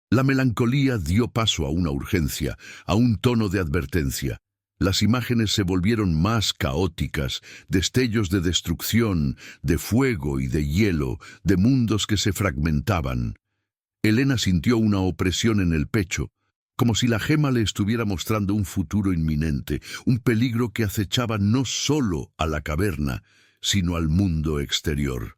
La melancolía dio paso a una urgencia, a un tono de advertencia. Las imágenes se volvieron más caóticas, destellos de destrucción, de fuego y de hielo, de mundos que se fragmentaban. Helena sintió una opresión en el pecho, como si la gema le estuviera mostrando un futuro inminente, un peligro que acechaba no solo a la caverna, sino al mundo exterior.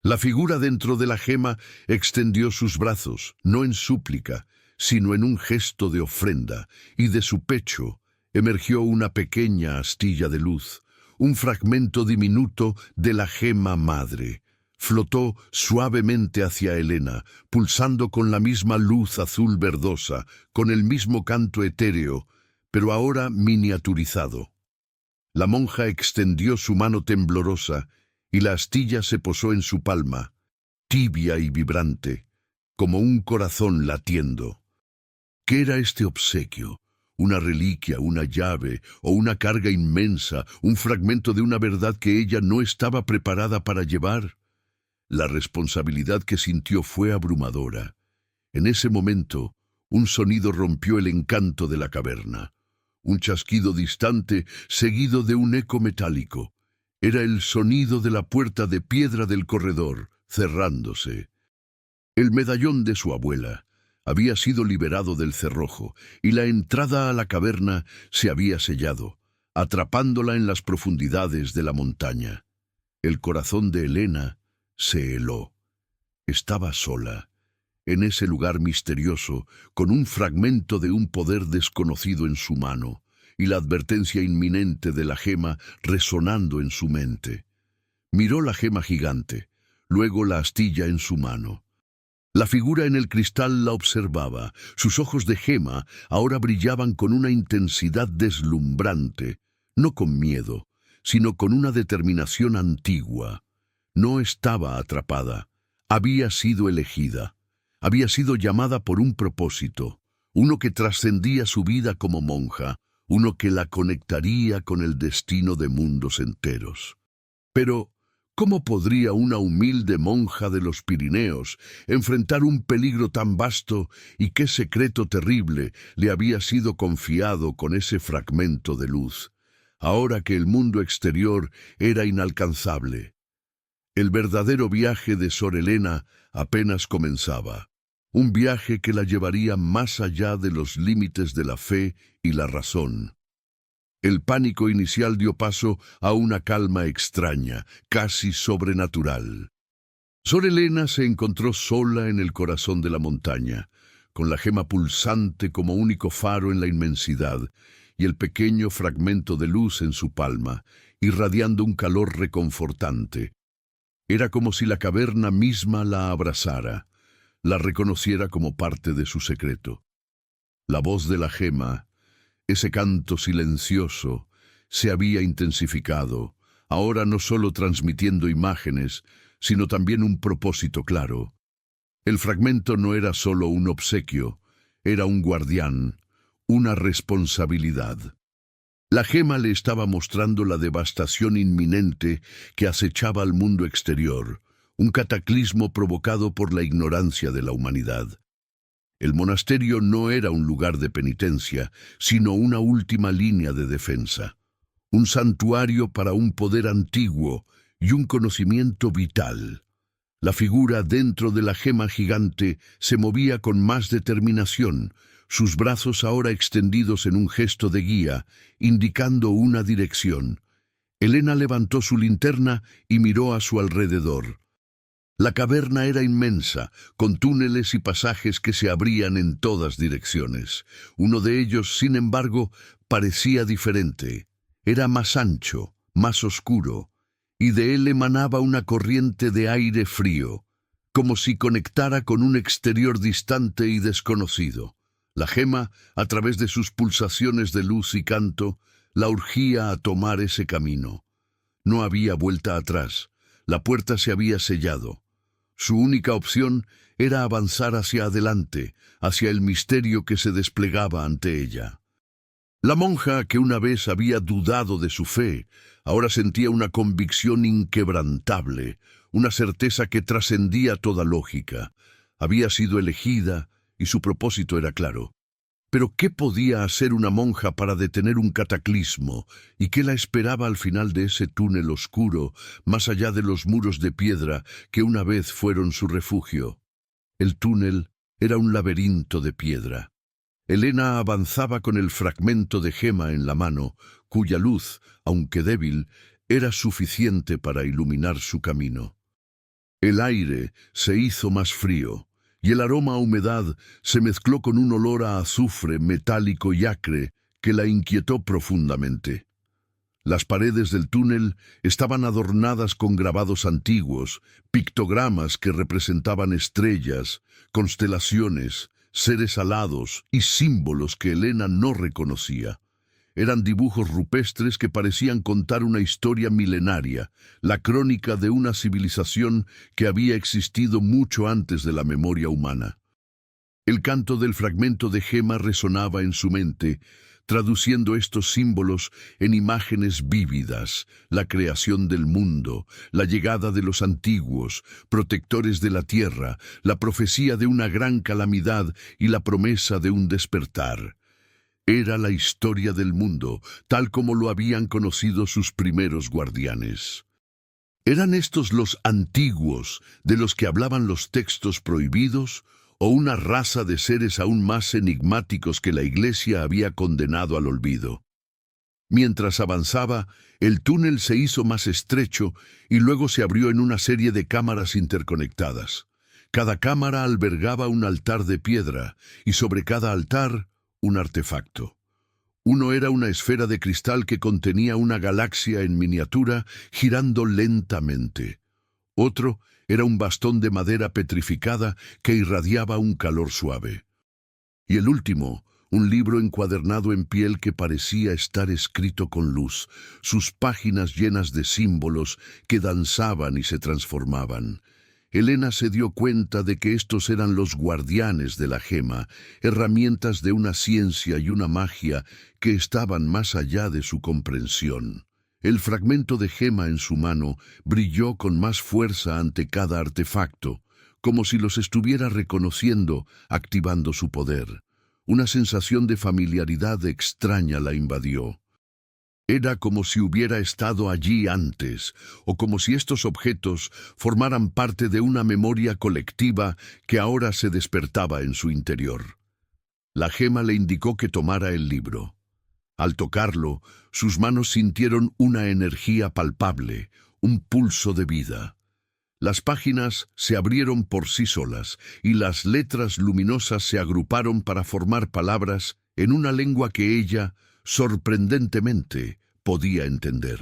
La figura dentro de la gema extendió sus brazos, no en súplica, sino en un gesto de ofrenda, y de su pecho emergió una pequeña astilla de luz, un fragmento diminuto de la gema madre. Flotó suavemente hacia Helena, pulsando con la misma luz azul verdosa, con el mismo canto etéreo, pero ahora miniaturizado. La monja extendió su mano temblorosa, y la astilla se posó en su palma, tibia y vibrante, como un corazón latiendo. ¿Qué era este obsequio? ¿Una reliquia, una llave o una carga inmensa, un fragmento de una verdad que ella no estaba preparada para llevar? La responsabilidad que sintió fue abrumadora. En ese momento, un sonido rompió el encanto de la caverna. Un chasquido distante, seguido de un eco metálico. Era el sonido de la puerta de piedra del corredor, cerrándose. El medallón de su abuela había sido liberado del cerrojo, y la entrada a la caverna se había sellado, atrapándola en las profundidades de la montaña. El corazón de Helena se heló. Estaba sola, en ese lugar misterioso, con un fragmento de un poder desconocido en su mano, y la advertencia inminente de la gema resonando en su mente. Miró la gema gigante, luego la astilla en su mano. La figura en el cristal la observaba. Sus ojos de gema ahora brillaban con una intensidad deslumbrante, no con miedo, sino con una determinación antigua. No estaba atrapada, había sido elegida, había sido llamada por un propósito, uno que trascendía su vida como monja, uno que la conectaría con el destino de mundos enteros. Pero, ¿cómo podría una humilde monja de los Pirineos enfrentar un peligro tan vasto y qué secreto terrible le había sido confiado con ese fragmento de luz, ahora que el mundo exterior era inalcanzable? El verdadero viaje de Sor Helena apenas comenzaba, un viaje que la llevaría más allá de los límites de la fe y la razón. El pánico inicial dio paso a una calma extraña, casi sobrenatural. Sor Helena se encontró sola en el corazón de la montaña, con la gema pulsante como único faro en la inmensidad y el pequeño fragmento de luz en su palma, irradiando un calor reconfortante. Era como si la caverna misma la abrazara, la reconociera como parte de su secreto. La voz de la gema, ese canto silencioso, se había intensificado, ahora no solo transmitiendo imágenes, sino también un propósito claro. El fragmento no era solo un obsequio, era un guardián, una responsabilidad. La gema le estaba mostrando la devastación inminente que acechaba al mundo exterior, un cataclismo provocado por la ignorancia de la humanidad. El monasterio no era un lugar de penitencia, sino una última línea de defensa, un santuario para un poder antiguo y un conocimiento vital. La figura dentro de la gema gigante se movía con más determinación, sus brazos ahora extendidos en un gesto de guía, indicando una dirección. Helena levantó su linterna y miró a su alrededor. La caverna era inmensa, con túneles y pasajes que se abrían en todas direcciones. Uno de ellos, sin embargo, parecía diferente. Era más ancho, más oscuro, y de él emanaba una corriente de aire frío, como si conectara con un exterior distante y desconocido. La gema, a través de sus pulsaciones de luz y canto, la urgía a tomar ese camino. No había vuelta atrás, la puerta se había sellado. Su única opción era avanzar hacia adelante, hacia el misterio que se desplegaba ante ella. La monja, que una vez había dudado de su fe, ahora sentía una convicción inquebrantable, una certeza que trascendía toda lógica. Había sido elegida y su propósito era claro. Pero ¿qué podía hacer una monja para detener un cataclismo? ¿Y qué la esperaba al final de ese túnel oscuro, más allá de los muros de piedra que una vez fueron su refugio? El túnel era un laberinto de piedra. Helena avanzaba con el fragmento de gema en la mano, cuya luz, aunque débil, era suficiente para iluminar su camino. El aire se hizo más frío, y el aroma a humedad se mezcló con un olor a azufre metálico y acre que la inquietó profundamente. Las paredes del túnel estaban adornadas con grabados antiguos, pictogramas que representaban estrellas, constelaciones, seres alados y símbolos que Helena no reconocía. Eran dibujos rupestres que parecían contar una historia milenaria, la crónica de una civilización que había existido mucho antes de la memoria humana. El canto del fragmento de gema resonaba en su mente, traduciendo estos símbolos en imágenes vívidas: la creación del mundo, la llegada de los antiguos, protectores de la tierra, la profecía de una gran calamidad y la promesa de un despertar. Era la historia del mundo, tal como lo habían conocido sus primeros guardianes. ¿Eran estos los antiguos de los que hablaban los textos prohibidos, o una raza de seres aún más enigmáticos que la Iglesia había condenado al olvido? Mientras avanzaba, el túnel se hizo más estrecho y luego se abrió en una serie de cámaras interconectadas. Cada cámara albergaba un altar de piedra y sobre cada altar un artefacto. Uno era una esfera de cristal que contenía una galaxia en miniatura girando lentamente. Otro era un bastón de madera petrificada que irradiaba un calor suave. Y el último, un libro encuadernado en piel que parecía estar escrito con luz, sus páginas llenas de símbolos que danzaban y se transformaban. Helena se dio cuenta de que estos eran los guardianes de la gema, herramientas de una ciencia y una magia que estaban más allá de su comprensión. El fragmento de gema en su mano brilló con más fuerza ante cada artefacto, como si los estuviera reconociendo, activando su poder. Una sensación de familiaridad extraña la invadió. Era como si hubiera estado allí antes, o como si estos objetos formaran parte de una memoria colectiva que ahora se despertaba en su interior. La gema le indicó que tomara el libro. Al tocarlo, sus manos sintieron una energía palpable, un pulso de vida. Las páginas se abrieron por sí solas y las letras luminosas se agruparon para formar palabras en una lengua que ella, sorprendentemente, podía entender.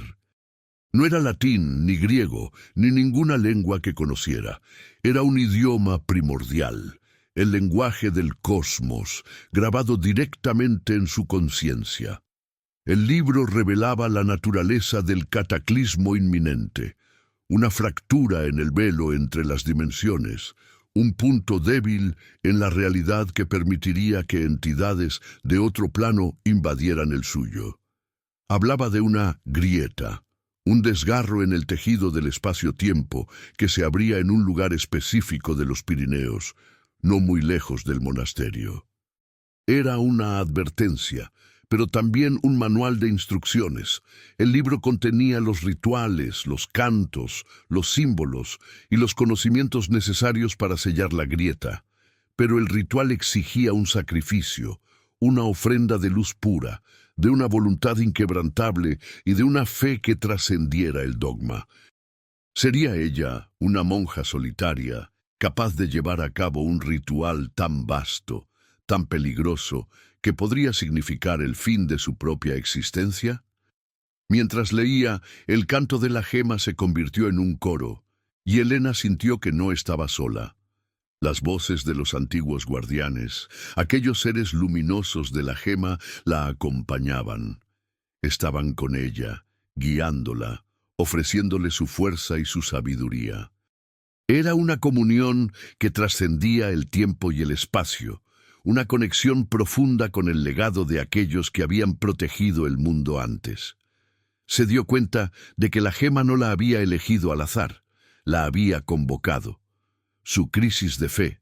No era latín, ni griego, ni ninguna lengua que conociera. Era un idioma primordial, el lenguaje del cosmos, grabado directamente en su conciencia. El libro revelaba la naturaleza del cataclismo inminente, una fractura en el velo entre las dimensiones, un punto débil en la realidad que permitiría que entidades de otro plano invadieran el suyo. Hablaba de una grieta, un desgarro en el tejido del espacio-tiempo que se abría en un lugar específico de los Pirineos, no muy lejos del monasterio. Era una advertencia, pero también un manual de instrucciones. El libro contenía los rituales, los cantos, los símbolos y los conocimientos necesarios para sellar la grieta. Pero el ritual exigía un sacrificio, una ofrenda de luz pura, de una voluntad inquebrantable y de una fe que trascendiera el dogma. ¿Sería ella, una monja solitaria, capaz de llevar a cabo un ritual tan vasto, tan peligroso, que podría significar el fin de su propia existencia? Mientras leía, el canto de la gema se convirtió en un coro, y Helena sintió que no estaba sola. Las voces de los antiguos guardianes, aquellos seres luminosos de la gema, la acompañaban. Estaban con ella, guiándola, ofreciéndole su fuerza y su sabiduría. Era una comunión que trascendía el tiempo y el espacio, una conexión profunda con el legado de aquellos que habían protegido el mundo antes. Se dio cuenta de que la gema no la había elegido al azar, la había convocado. Su crisis de fe,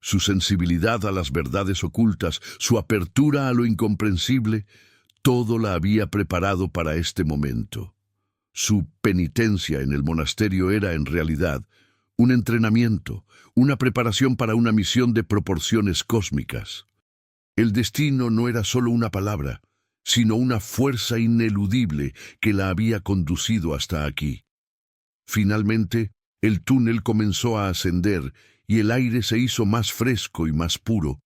su sensibilidad a las verdades ocultas, su apertura a lo incomprensible, todo la había preparado para este momento. Su penitencia en el monasterio era, en realidad, un entrenamiento, una preparación para una misión de proporciones cósmicas. El destino no era solo una palabra, sino una fuerza ineludible que la había conducido hasta aquí. Finalmente, el túnel comenzó a ascender y el aire se hizo más fresco y más puro,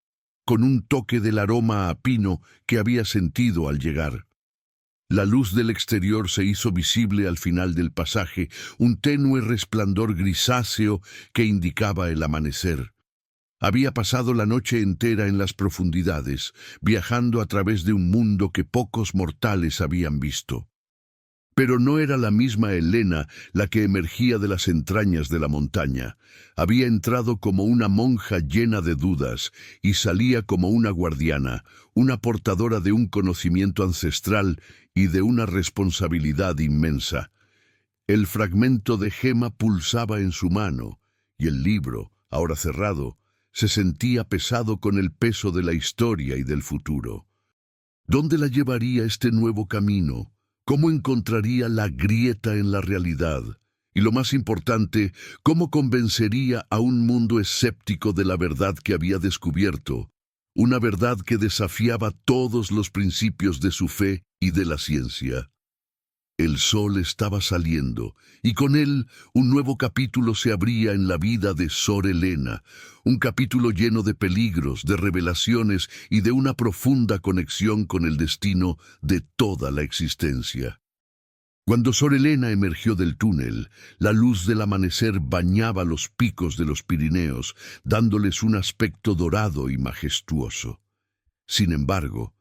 con un toque del aroma a pino que había sentido al llegar. La luz del exterior se hizo visible al final del pasaje, un tenue resplandor grisáceo que indicaba el amanecer. Había pasado la noche entera en las profundidades, viajando a través de un mundo que pocos mortales habían visto. Pero no era la misma Helena la que emergía de las entrañas de la montaña. Había entrado como una monja llena de dudas y salía como una guardiana, una portadora de un conocimiento ancestral y de una responsabilidad inmensa. El fragmento de gema pulsaba en su mano, y el libro, ahora cerrado, se sentía pesado con el peso de la historia y del futuro. ¿Dónde la llevaría este nuevo camino? ¿Cómo encontraría la grieta en la realidad? Y lo más importante, ¿cómo convencería a un mundo escéptico de la verdad que había descubierto? Una verdad que desafiaba todos los principios de su fe y de la ciencia. El sol estaba saliendo, y con él un nuevo capítulo se abría en la vida de Sor Helena, un capítulo lleno de peligros, de revelaciones y de una profunda conexión con el destino de toda la existencia. Cuando Sor Helena emergió del túnel, la luz del amanecer bañaba los picos de los Pirineos, dándoles un aspecto dorado y majestuoso. Sin embargo,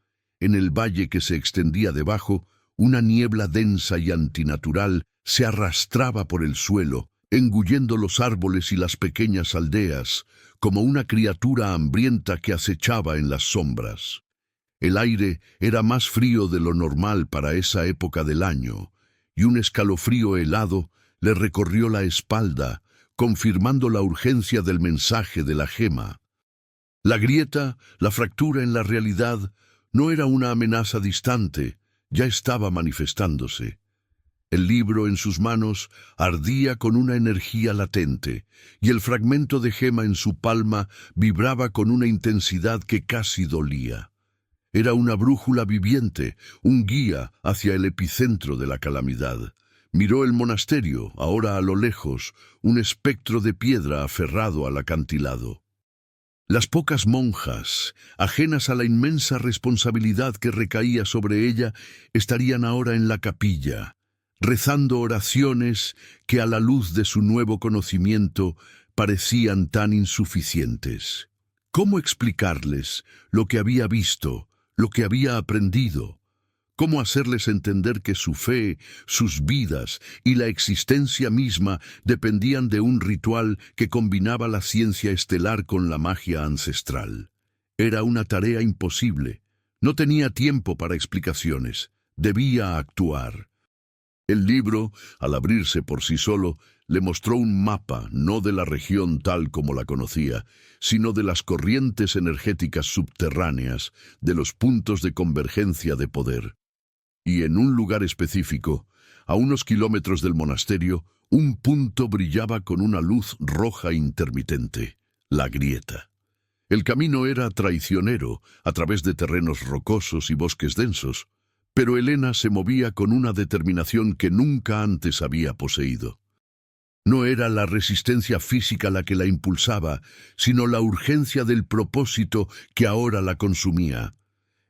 en el valle que se extendía debajo, una niebla densa y antinatural se arrastraba por el suelo, engullendo los árboles y las pequeñas aldeas, como una criatura hambrienta que acechaba en las sombras. El aire era más frío de lo normal para esa época del año, y un escalofrío helado le recorrió la espalda, confirmando la urgencia del mensaje de la gema. La grieta, la fractura en la realidad, no era una amenaza distante, ya estaba manifestándose. El libro en sus manos ardía con una energía latente, y el fragmento de gema en su palma vibraba con una intensidad que casi dolía. Era una brújula viviente, un guía hacia el epicentro de la calamidad. Miró el monasterio, ahora a lo lejos, un espectro de piedra aferrado al acantilado. Las pocas monjas, ajenas a la inmensa responsabilidad que recaía sobre ella, estarían ahora en la capilla, rezando oraciones que a la luz de su nuevo conocimiento parecían tan insuficientes. ¿Cómo explicarles lo que había visto, lo que había aprendido? ¿Cómo hacerles entender que su fe, sus vidas y la existencia misma dependían de un ritual que combinaba la ciencia estelar con la magia ancestral? Era una tarea imposible. No tenía tiempo para explicaciones. Debía actuar. El libro, al abrirse por sí solo, le mostró un mapa, no de la región tal como la conocía, sino de las corrientes energéticas subterráneas, de los puntos de convergencia de poder. Y en un lugar específico, a unos kilómetros del monasterio, un punto brillaba con una luz roja intermitente, la grieta. El camino era traicionero, a través de terrenos rocosos y bosques densos, pero Helena se movía con una determinación que nunca antes había poseído. No era la resistencia física la que la impulsaba, sino la urgencia del propósito que ahora la consumía.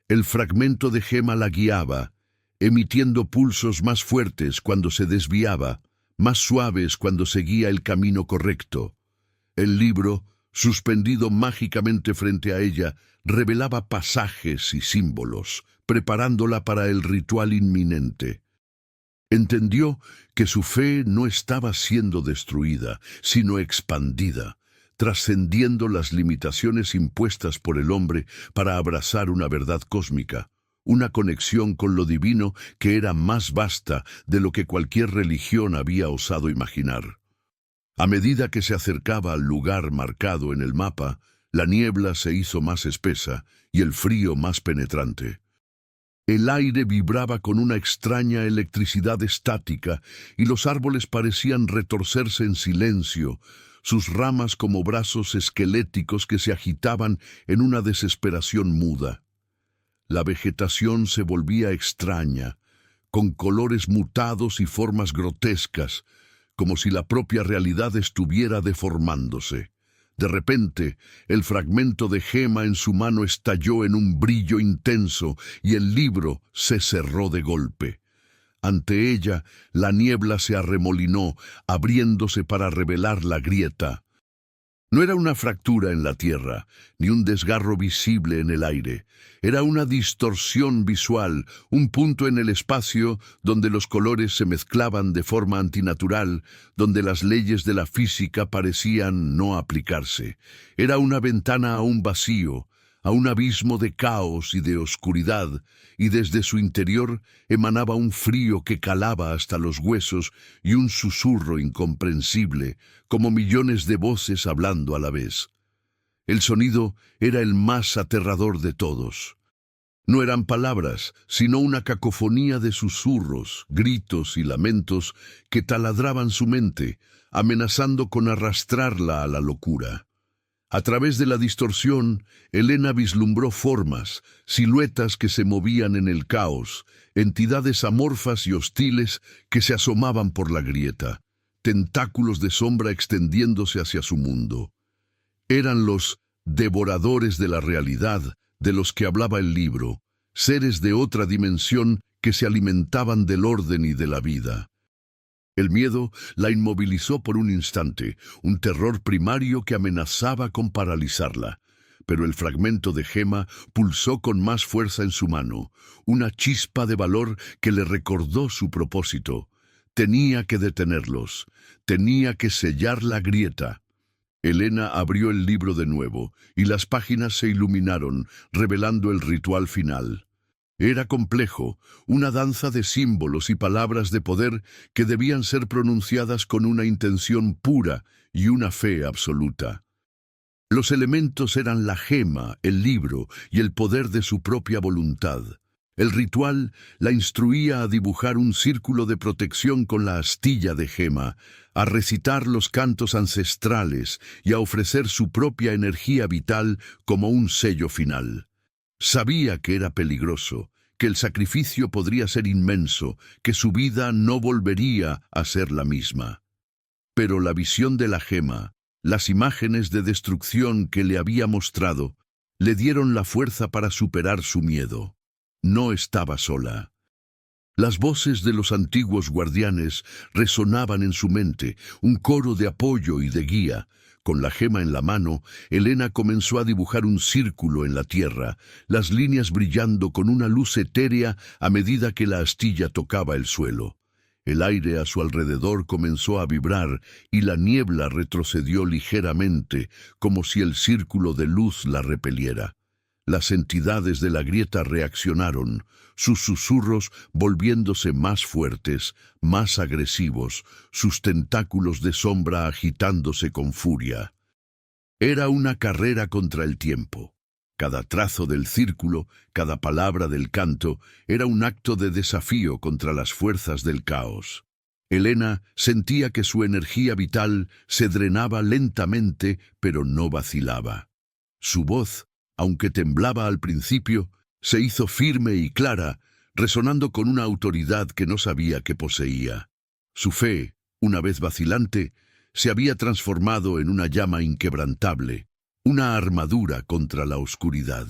El fragmento de gema la guiaba, emitiendo pulsos más fuertes cuando se desviaba, más suaves cuando seguía el camino correcto. El libro, suspendido mágicamente frente a ella, revelaba pasajes y símbolos, preparándola para el ritual inminente. Entendió que su fe no estaba siendo destruida, sino expandida, trascendiendo las limitaciones impuestas por el hombre para abrazar una verdad cósmica, una conexión con lo divino que era más vasta de lo que cualquier religión había osado imaginar. A medida que se acercaba al lugar marcado en el mapa, la niebla se hizo más espesa y el frío más penetrante. El aire vibraba con una extraña electricidad estática y los árboles parecían retorcerse en silencio, sus ramas como brazos esqueléticos que se agitaban en una desesperación muda. La vegetación se volvía extraña, con colores mutados y formas grotescas, como si la propia realidad estuviera deformándose. De repente, el fragmento de gema en su mano estalló en un brillo intenso y el libro se cerró de golpe. Ante ella, la niebla se arremolinó, abriéndose para revelar la grieta. No era una fractura en la tierra, ni un desgarro visible en el aire. Era una distorsión visual, un punto en el espacio donde los colores se mezclaban de forma antinatural, donde las leyes de la física parecían no aplicarse. Era una ventana a un vacío, a un abismo de caos y de oscuridad, y desde su interior emanaba un frío que calaba hasta los huesos y un susurro incomprensible, como millones de voces hablando a la vez. El sonido era el más aterrador de todos. No eran palabras, sino una cacofonía de susurros, gritos y lamentos que taladraban su mente, amenazando con arrastrarla a la locura. A través de la distorsión, Elena vislumbró formas, siluetas que se movían en el caos, entidades amorfas y hostiles que se asomaban por la grieta, tentáculos de sombra extendiéndose hacia su mundo. Eran los devoradores de la realidad de los que hablaba el libro, seres de otra dimensión que se alimentaban del orden y de la vida. El miedo la inmovilizó por un instante, un terror primario que amenazaba con paralizarla. Pero el fragmento de gema pulsó con más fuerza en su mano, una chispa de valor que le recordó su propósito. Tenía que detenerlos, tenía que sellar la grieta. Elena abrió el libro de nuevo, y las páginas se iluminaron, revelando el ritual final. Era complejo, una danza de símbolos y palabras de poder que debían ser pronunciadas con una intención pura y una fe absoluta. Los elementos eran la gema, el libro y el poder de su propia voluntad. El ritual la instruía a dibujar un círculo de protección con la astilla de gema, a recitar los cantos ancestrales y a ofrecer su propia energía vital como un sello final. Sabía que era peligroso, que el sacrificio podría ser inmenso, que su vida no volvería a ser la misma. Pero la visión de la gema, las imágenes de destrucción que le había mostrado, le dieron la fuerza para superar su miedo. No estaba sola. Las voces de los antiguos guardianes resonaban en su mente, un coro de apoyo y de guía. Con la gema en la mano, Elena comenzó a dibujar un círculo en la tierra, las líneas brillando con una luz etérea a medida que la astilla tocaba el suelo. El aire a su alrededor comenzó a vibrar y la niebla retrocedió ligeramente, como si el círculo de luz la repeliera. Las entidades de la grieta reaccionaron, sus susurros volviéndose más fuertes, más agresivos, sus tentáculos de sombra agitándose con furia. Era una carrera contra el tiempo. Cada trazo del círculo, cada palabra del canto, era un acto de desafío contra las fuerzas del caos. Elena sentía que su energía vital se drenaba lentamente, pero no vacilaba. Su voz, aunque temblaba al principio, se hizo firme y clara, resonando con una autoridad que no sabía que poseía. Su fe, una vez vacilante, se había transformado en una llama inquebrantable, una armadura contra la oscuridad.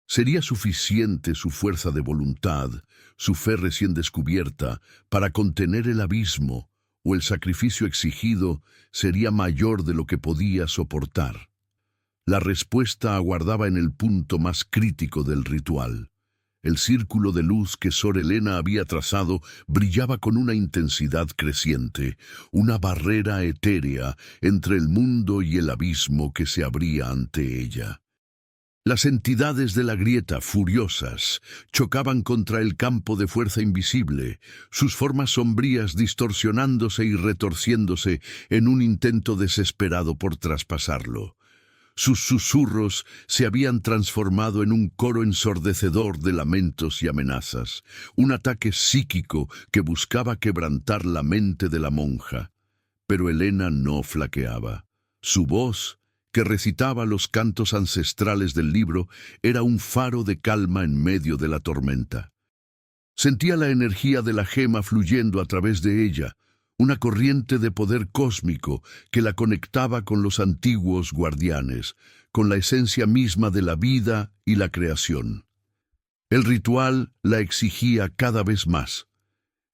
¿Sería suficiente su fuerza de voluntad, su fe recién descubierta, para contener el abismo, o el sacrificio exigido sería mayor de lo que podía soportar? La respuesta aguardaba en el punto más crítico del ritual. El círculo de luz que Sor Elena había trazado brillaba con una intensidad creciente, una barrera etérea entre el mundo y el abismo que se abría ante ella. Las entidades de la grieta, furiosas, chocaban contra el campo de fuerza invisible, sus formas sombrías distorsionándose y retorciéndose en un intento desesperado por traspasarlo. Sus susurros se habían transformado en un coro ensordecedor de lamentos y amenazas, un ataque psíquico que buscaba quebrantar la mente de la monja. Pero Elena no flaqueaba. Su voz, que recitaba los cantos ancestrales del libro, era un faro de calma en medio de la tormenta. Sentía la energía de la gema fluyendo a través de ella, una corriente de poder cósmico que la conectaba con los antiguos guardianes, con la esencia misma de la vida y la creación. El ritual la exigía cada vez más.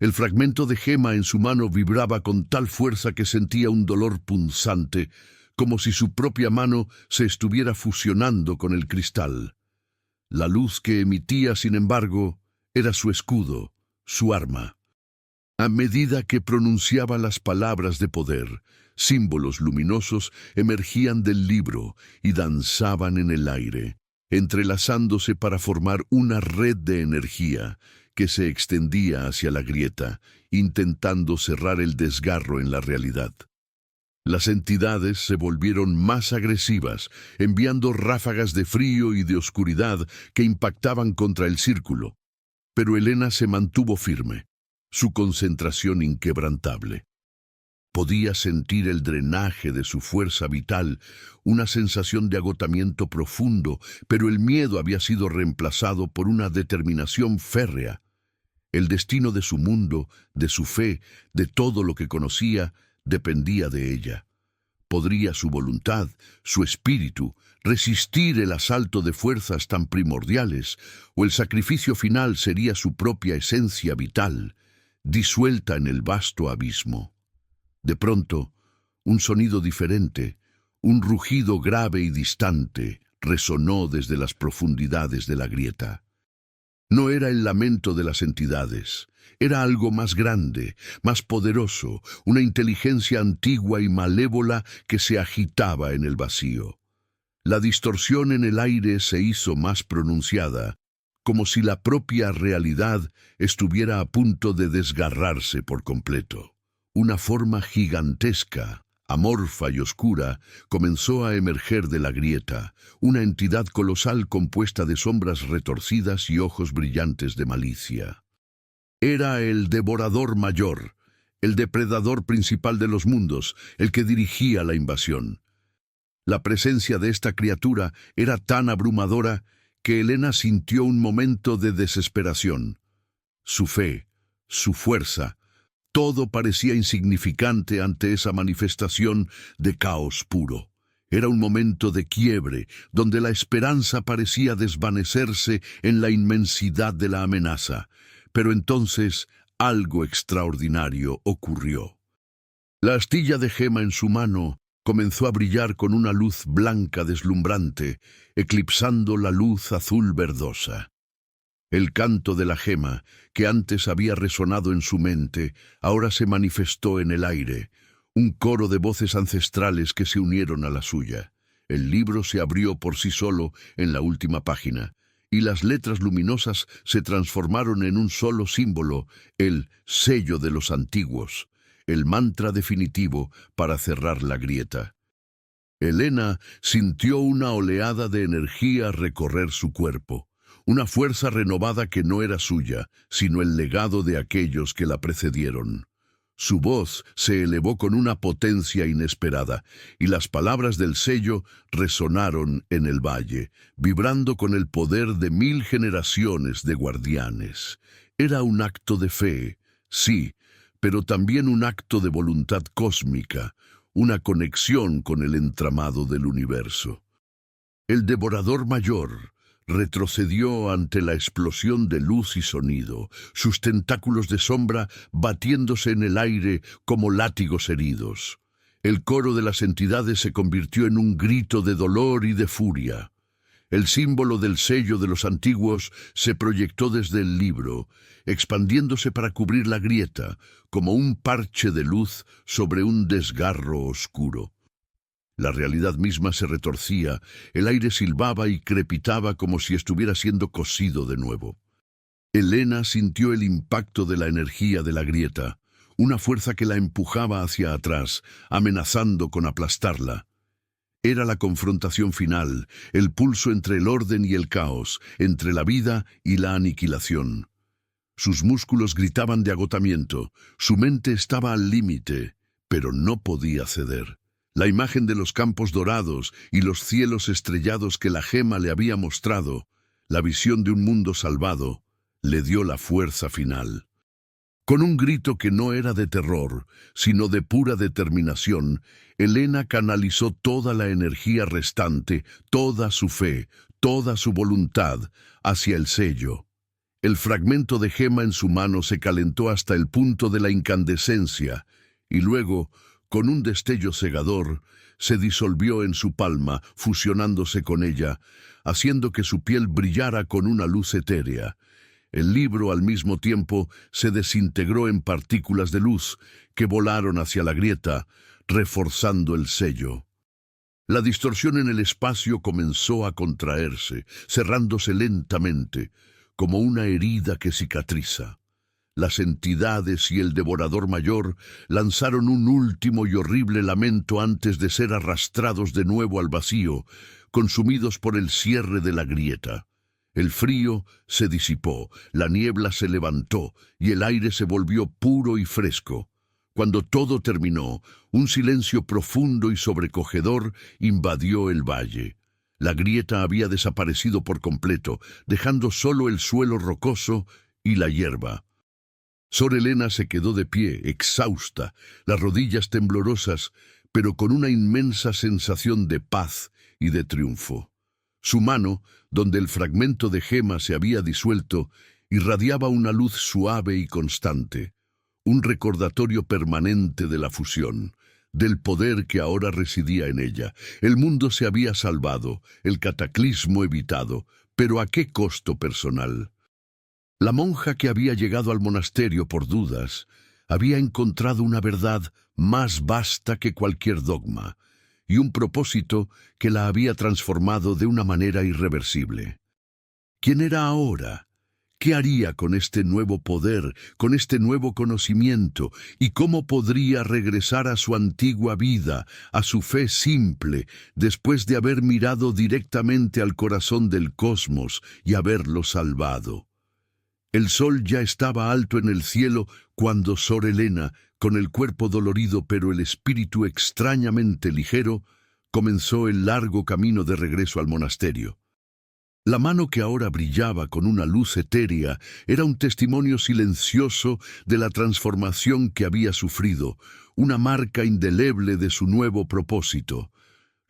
El fragmento de gema en su mano vibraba con tal fuerza que sentía un dolor punzante, como si su propia mano se estuviera fusionando con el cristal. La luz que emitía, sin embargo, era su escudo, su arma. A medida que pronunciaba las palabras de poder, símbolos luminosos emergían del libro y danzaban en el aire, entrelazándose para formar una red de energía que se extendía hacia la grieta, intentando cerrar el desgarro en la realidad. Las entidades se volvieron más agresivas, enviando ráfagas de frío y de oscuridad que impactaban contra el círculo. Pero Elena se mantuvo firme, su concentración inquebrantable. Podía sentir el drenaje de su fuerza vital, una sensación de agotamiento profundo, pero el miedo había sido reemplazado por una determinación férrea. El destino de su mundo, de su fe, de todo lo que conocía, dependía de ella. ¿Podría su voluntad, su espíritu, resistir el asalto de fuerzas tan primordiales, o el sacrificio final sería su propia esencia vital, disuelta en el vasto abismo? De pronto, un sonido diferente, un rugido grave y distante, resonó desde las profundidades de la grieta. No era el lamento de las entidades, era algo más grande, más poderoso, una inteligencia antigua y malévola que se agitaba en el vacío. La distorsión en el aire se hizo más pronunciada, como si la propia realidad estuviera a punto de desgarrarse por completo. Una forma gigantesca, amorfa y oscura, comenzó a emerger de la grieta, una entidad colosal compuesta de sombras retorcidas y ojos brillantes de malicia. Era el Devorador Mayor, el depredador principal de los mundos, el que dirigía la invasión. La presencia de esta criatura era tan abrumadora que Helena sintió un momento de desesperación. Su fe, su fuerza, todo parecía insignificante ante esa manifestación de caos puro. Era un momento de quiebre, donde la esperanza parecía desvanecerse en la inmensidad de la amenaza. Pero entonces algo extraordinario ocurrió. La astilla de gema en su mano comenzó a brillar con una luz blanca deslumbrante, eclipsando la luz azul verdosa. El canto de la gema, que antes había resonado en su mente, ahora se manifestó en el aire, un coro de voces ancestrales que se unieron a la suya. El libro se abrió por sí solo en la última página, y las letras luminosas se transformaron en un solo símbolo, el sello de los antiguos, el mantra definitivo para cerrar la grieta. Helena sintió una oleada de energía recorrer su cuerpo. Una fuerza renovada que no era suya, sino el legado de aquellos que la precedieron. Su voz se elevó con una potencia inesperada, y las palabras del sello resonaron en el valle, vibrando con el poder de 1000 generaciones de guardianes. Era un acto de fe, sí, pero también un acto de voluntad cósmica, una conexión con el entramado del universo. El Devorador Mayor retrocedió ante la explosión de luz y sonido, sus tentáculos de sombra batiéndose en el aire como látigos heridos. El coro de las entidades se convirtió en un grito de dolor y de furia. El símbolo del sello de los antiguos se proyectó desde el libro, expandiéndose para cubrir la grieta, como un parche de luz sobre un desgarro oscuro. La realidad misma se retorcía, el aire silbaba y crepitaba como si estuviera siendo cosido de nuevo. Helena sintió el impacto de la energía de la grieta, una fuerza que la empujaba hacia atrás, amenazando con aplastarla. Era la confrontación final, el pulso entre el orden y el caos, entre la vida y la aniquilación. Sus músculos gritaban de agotamiento, su mente estaba al límite, pero no podía ceder. La imagen de los campos dorados y los cielos estrellados que la gema le había mostrado, la visión de un mundo salvado, le dio la fuerza final. Con un grito que no era de terror, sino de pura determinación, Helena canalizó toda la energía restante, toda su fe, toda su voluntad, hacia el sello. El fragmento de gema en su mano se calentó hasta el punto de la incandescencia, y luego, con un destello cegador, se disolvió en su palma, fusionándose con ella, haciendo que su piel brillara con una luz etérea. El libro al mismo tiempo se desintegró en partículas de luz que volaron hacia la grieta, reforzando el sello. La distorsión en el espacio comenzó a contraerse, cerrándose lentamente, como una herida que cicatriza. Las entidades y el Devorador Mayor lanzaron un último y horrible lamento antes de ser arrastrados de nuevo al vacío, consumidos por el cierre de la grieta. El frío se disipó, la niebla se levantó y el aire se volvió puro y fresco. Cuando todo terminó, un silencio profundo y sobrecogedor invadió el valle. La grieta había desaparecido por completo, dejando solo el suelo rocoso y la hierba. Sor Helena se quedó de pie, exhausta, las rodillas temblorosas, pero con una inmensa sensación de paz y de triunfo. Su mano, donde el fragmento de gema se había disuelto, irradiaba una luz suave y constante, un recordatorio permanente de la fusión, del poder que ahora residía en ella. El mundo se había salvado, el cataclismo evitado, pero ¿a qué costo personal? La monja que había llegado al monasterio por dudas había encontrado una verdad más vasta que cualquier dogma y un propósito que la había transformado de una manera irreversible. ¿Quién era ahora? ¿Qué haría con este nuevo poder, con este nuevo conocimiento? ¿Y cómo podría regresar a su antigua vida, a su fe simple, después de haber mirado directamente al corazón del cosmos y haberlo salvado? El sol ya estaba alto en el cielo cuando Sor Helena, con el cuerpo dolorido pero el espíritu extrañamente ligero, comenzó el largo camino de regreso al monasterio. La mano que ahora brillaba con una luz etérea era un testimonio silencioso de la transformación que había sufrido, una marca indeleble de su nuevo propósito.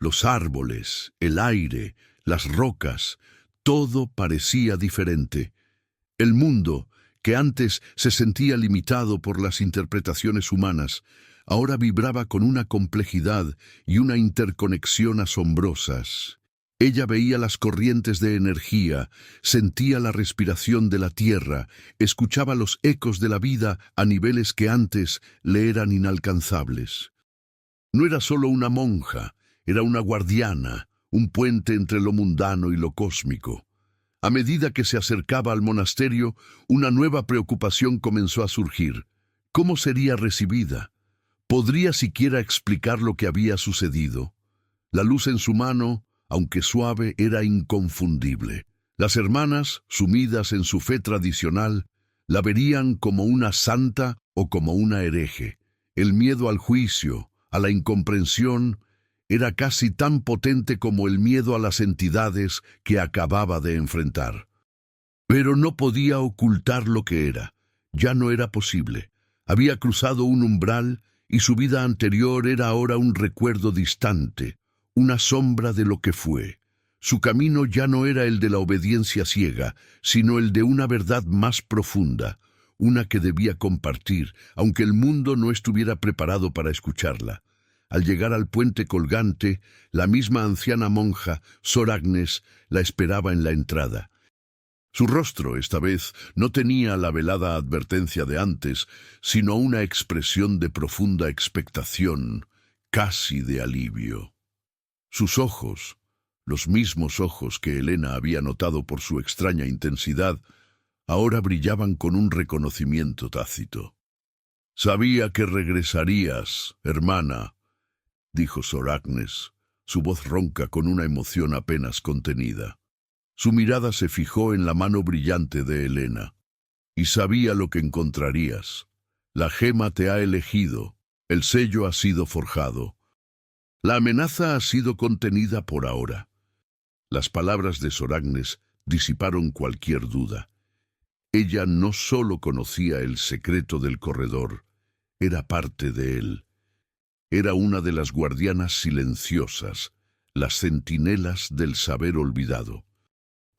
Los árboles, el aire, las rocas, todo parecía diferente. El mundo, que antes se sentía limitado por las interpretaciones humanas, ahora vibraba con una complejidad y una interconexión asombrosas. Ella veía las corrientes de energía, sentía la respiración de la tierra, escuchaba los ecos de la vida a niveles que antes le eran inalcanzables. No era solo una monja, era una guardiana, un puente entre lo mundano y lo cósmico. A medida que se acercaba al monasterio, una nueva preocupación comenzó a surgir. ¿Cómo sería recibida? ¿Podría siquiera explicar lo que había sucedido? La luz en su mano, aunque suave, era inconfundible. Las hermanas, sumidas en su fe tradicional, la verían como una santa o como una hereje. El miedo al juicio, a la incomprensión, era casi tan potente como el miedo a las entidades que acababa de enfrentar. Pero no podía ocultar lo que era. Ya no era posible. Había cruzado un umbral y su vida anterior era ahora un recuerdo distante, una sombra de lo que fue. Su camino ya no era el de la obediencia ciega, sino el de una verdad más profunda, una que debía compartir, aunque el mundo no estuviera preparado para escucharla. Al llegar al puente colgante, la misma anciana monja, Sor Agnes, la esperaba en la entrada. Su rostro, esta vez, no tenía la velada advertencia de antes, sino una expresión de profunda expectación, casi de alivio. Sus ojos, los mismos ojos que Helena había notado por su extraña intensidad, ahora brillaban con un reconocimiento tácito. «Sabía que regresarías, hermana», dijo Sor Agnes, su voz ronca con una emoción apenas contenida. Su mirada se fijó en la mano brillante de Helena. «Y sabía lo que encontrarías. La gema te ha elegido, el sello ha sido forjado. La amenaza ha sido contenida por ahora». Las palabras de Sor Agnes disiparon cualquier duda. Ella no solo conocía el secreto del corredor, era parte de él. Era una de las guardianas silenciosas, las centinelas del saber olvidado.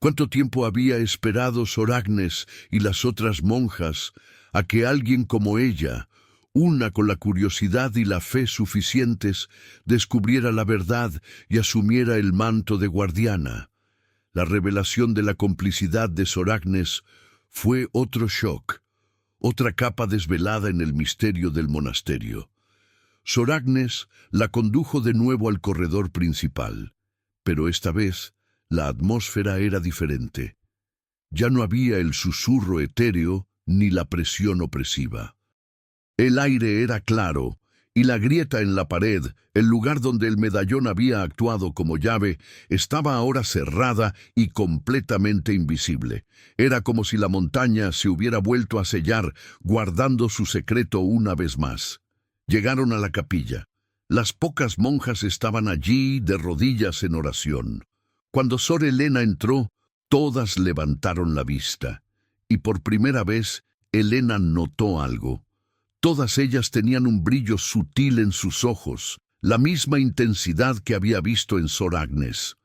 ¿Cuánto tiempo había esperado Sor Agnes y las otras monjas a que alguien como ella, una con la curiosidad y la fe suficientes, descubriera la verdad y asumiera el manto de guardiana? La revelación de la complicidad de Sor Agnes fue otro shock, otra capa desvelada en el misterio del monasterio. Sor Agnes la condujo de nuevo al corredor principal, pero esta vez la atmósfera era diferente. Ya no había el susurro etéreo ni la presión opresiva. El aire era claro, y la grieta en la pared, el lugar donde el medallón había actuado como llave, estaba ahora cerrada y completamente invisible. Era como si la montaña se hubiera vuelto a sellar, guardando su secreto una vez más. Llegaron a la capilla. Las pocas monjas estaban allí de rodillas en oración. Cuando Sor Elena entró, todas levantaron la vista. Y por primera vez, Elena notó algo. Todas ellas tenían un brillo sutil en sus ojos, la misma intensidad que había visto en Sor Agnes.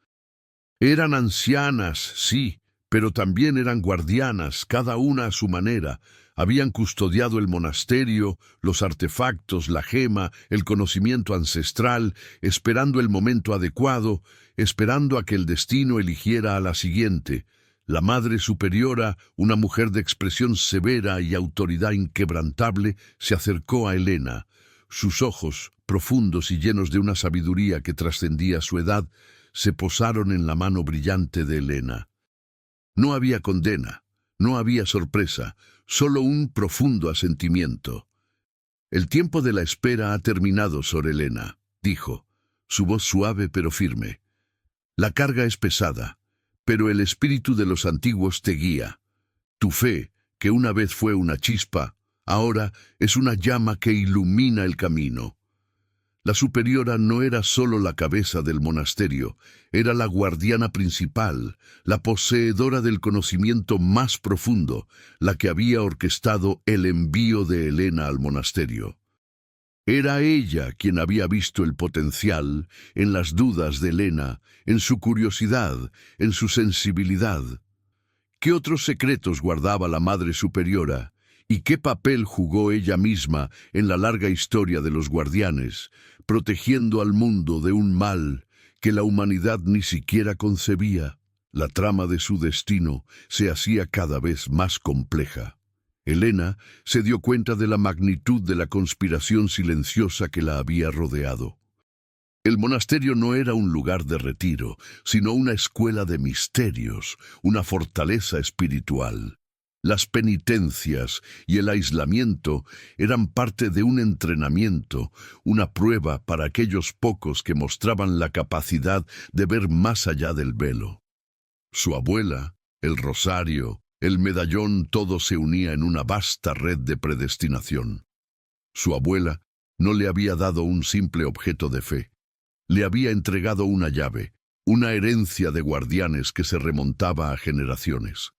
Eran ancianas, sí, pero también eran guardianas, cada una a su manera. Habían custodiado el monasterio, los artefactos, la gema, el conocimiento ancestral, esperando el momento adecuado, esperando a que el destino eligiera a la siguiente. La Madre Superiora, una mujer de expresión severa y autoridad inquebrantable, se acercó a Elena. Sus ojos, profundos y llenos de una sabiduría que trascendía su edad, se posaron en la mano brillante de Elena. No había condena, no había sorpresa, solo un profundo asentimiento. «El tiempo de la espera ha terminado, Sor Elena», dijo, su voz suave pero firme. «La carga es pesada, pero el espíritu de los antiguos te guía. Tu fe, que una vez fue una chispa, ahora es una llama que ilumina el camino». La superiora no era solo la cabeza del monasterio, era la guardiana principal, la poseedora del conocimiento más profundo, la que había orquestado el envío de Elena al monasterio. Era ella quien había visto el potencial en las dudas de Elena, en su curiosidad, en su sensibilidad. ¿Qué otros secretos guardaba la Madre Superiora? ¿Y qué papel jugó ella misma en la larga historia de los guardianes, protegiendo al mundo de un mal que la humanidad ni siquiera concebía? La trama de su destino se hacía cada vez más compleja. Elena se dio cuenta de la magnitud de la conspiración silenciosa que la había rodeado. El monasterio no era un lugar de retiro, sino una escuela de misterios, una fortaleza espiritual. Las penitencias y el aislamiento eran parte de un entrenamiento, una prueba para aquellos pocos que mostraban la capacidad de ver más allá del velo. Su abuela, el rosario, el medallón, todo se unía en una vasta red de predestinación. Su abuela no le había dado un simple objeto de fe. Le había entregado una llave, una herencia de guardianes que se remontaba a generaciones.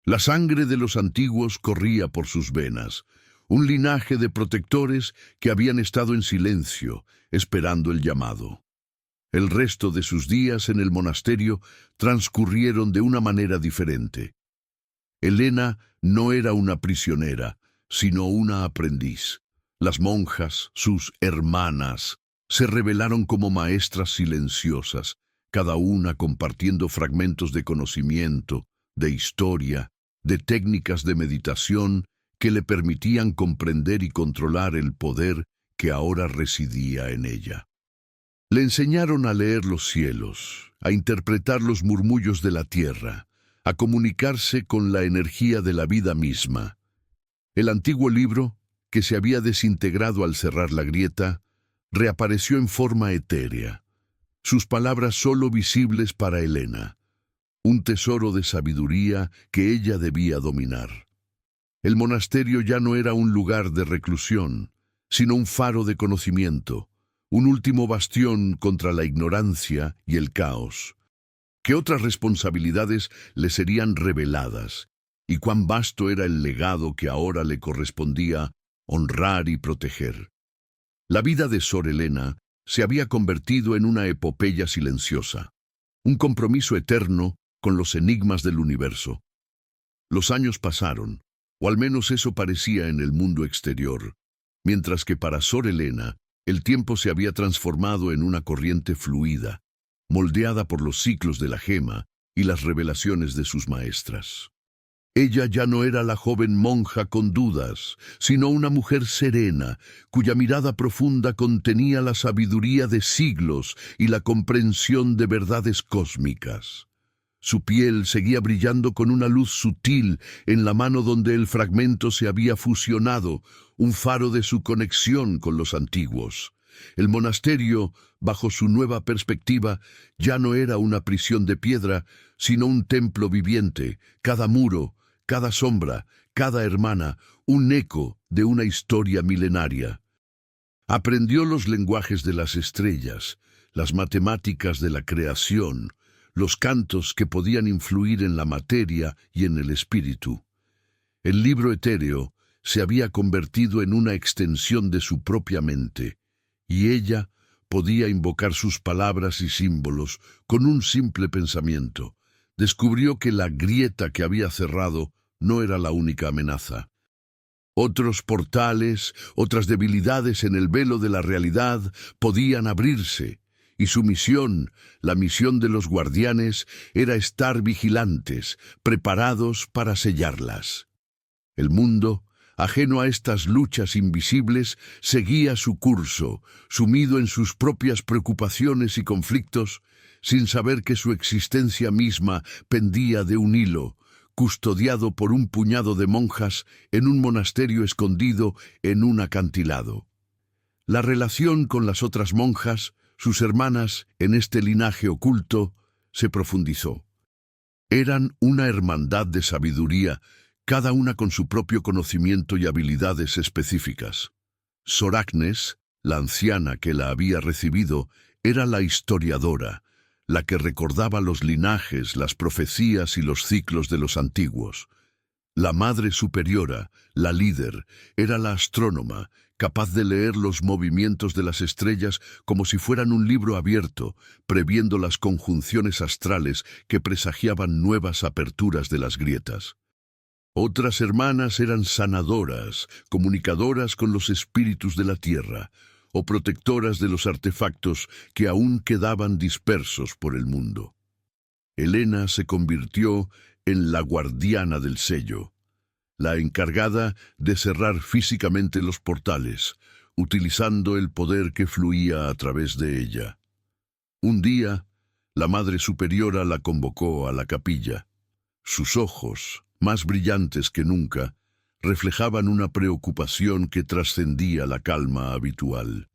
La sangre de los antiguos corría por sus venas, un linaje de protectores que habían estado en silencio, esperando el llamado. El resto de sus días en el monasterio transcurrieron de una manera diferente. Elena no era una prisionera, sino una aprendiz. Las monjas, sus hermanas, se revelaron como maestras silenciosas, cada una compartiendo fragmentos de conocimiento, de historia, de técnicas de meditación que le permitían comprender y controlar el poder que ahora residía en ella. Le enseñaron a leer los cielos, a interpretar los murmullos de la tierra, a comunicarse con la energía de la vida misma. El antiguo libro, que se había desintegrado al cerrar la grieta, reapareció en forma etérea, sus palabras solo visibles para Elena. Un tesoro de sabiduría que ella debía dominar. El monasterio ya no era un lugar de reclusión, sino un faro de conocimiento, un último bastión contra la ignorancia y el caos. ¿Qué otras responsabilidades le serían reveladas? ¿Y cuán vasto era el legado que ahora le correspondía honrar y proteger? La vida de Sor Elena se había convertido en una epopeya silenciosa, un compromiso eterno con los enigmas del universo. Los años pasaron, o al menos eso parecía en el mundo exterior, mientras que para Sor Elena el tiempo se había transformado en una corriente fluida, moldeada por los ciclos de la gema y las revelaciones de sus maestras. Ella ya no era la joven monja con dudas, sino una mujer serena, cuya mirada profunda contenía la sabiduría de siglos y la comprensión de verdades cósmicas. Su piel seguía brillando con una luz sutil en la mano donde el fragmento se había fusionado, un faro de su conexión con los antiguos. El monasterio, bajo su nueva perspectiva, ya no era una prisión de piedra, sino un templo viviente, cada muro, cada sombra, cada hermana, un eco de una historia milenaria. Aprendió los lenguajes de las estrellas, las matemáticas de la creación, los cantos que podían influir en la materia y en el espíritu. El libro etéreo se había convertido en una extensión de su propia mente, y ella podía invocar sus palabras y símbolos con un simple pensamiento. Descubrió que la grieta que había cerrado no era la única amenaza. Otros portales, otras debilidades en el velo de la realidad podían abrirse, y su misión, la misión de los guardianes, era estar vigilantes, preparados para sellarlas. El mundo, ajeno a estas luchas invisibles, seguía su curso, sumido en sus propias preocupaciones y conflictos, sin saber que su existencia misma pendía de un hilo, custodiado por un puñado de monjas en un monasterio escondido en un acantilado. La relación con las otras monjas, sus hermanas en este linaje oculto, se profundizó. Eran una hermandad de sabiduría, cada una con su propio conocimiento y habilidades específicas. Sor Agnes, la anciana que la había recibido, era la historiadora, la que recordaba los linajes, las profecías y los ciclos de los antiguos. La Madre Superiora, la líder, era la astrónoma, capaz de leer los movimientos de las estrellas como si fueran un libro abierto, previendo las conjunciones astrales que presagiaban nuevas aperturas de las grietas. Otras hermanas eran sanadoras, comunicadoras con los espíritus de la tierra, o protectoras de los artefactos que aún quedaban dispersos por el mundo. Helena se convirtió en la guardiana del sello, la encargada de cerrar físicamente los portales, utilizando el poder que fluía a través de ella. Un día, la Madre Superiora la convocó a la capilla. Sus ojos, más brillantes que nunca, reflejaban una preocupación que trascendía la calma habitual.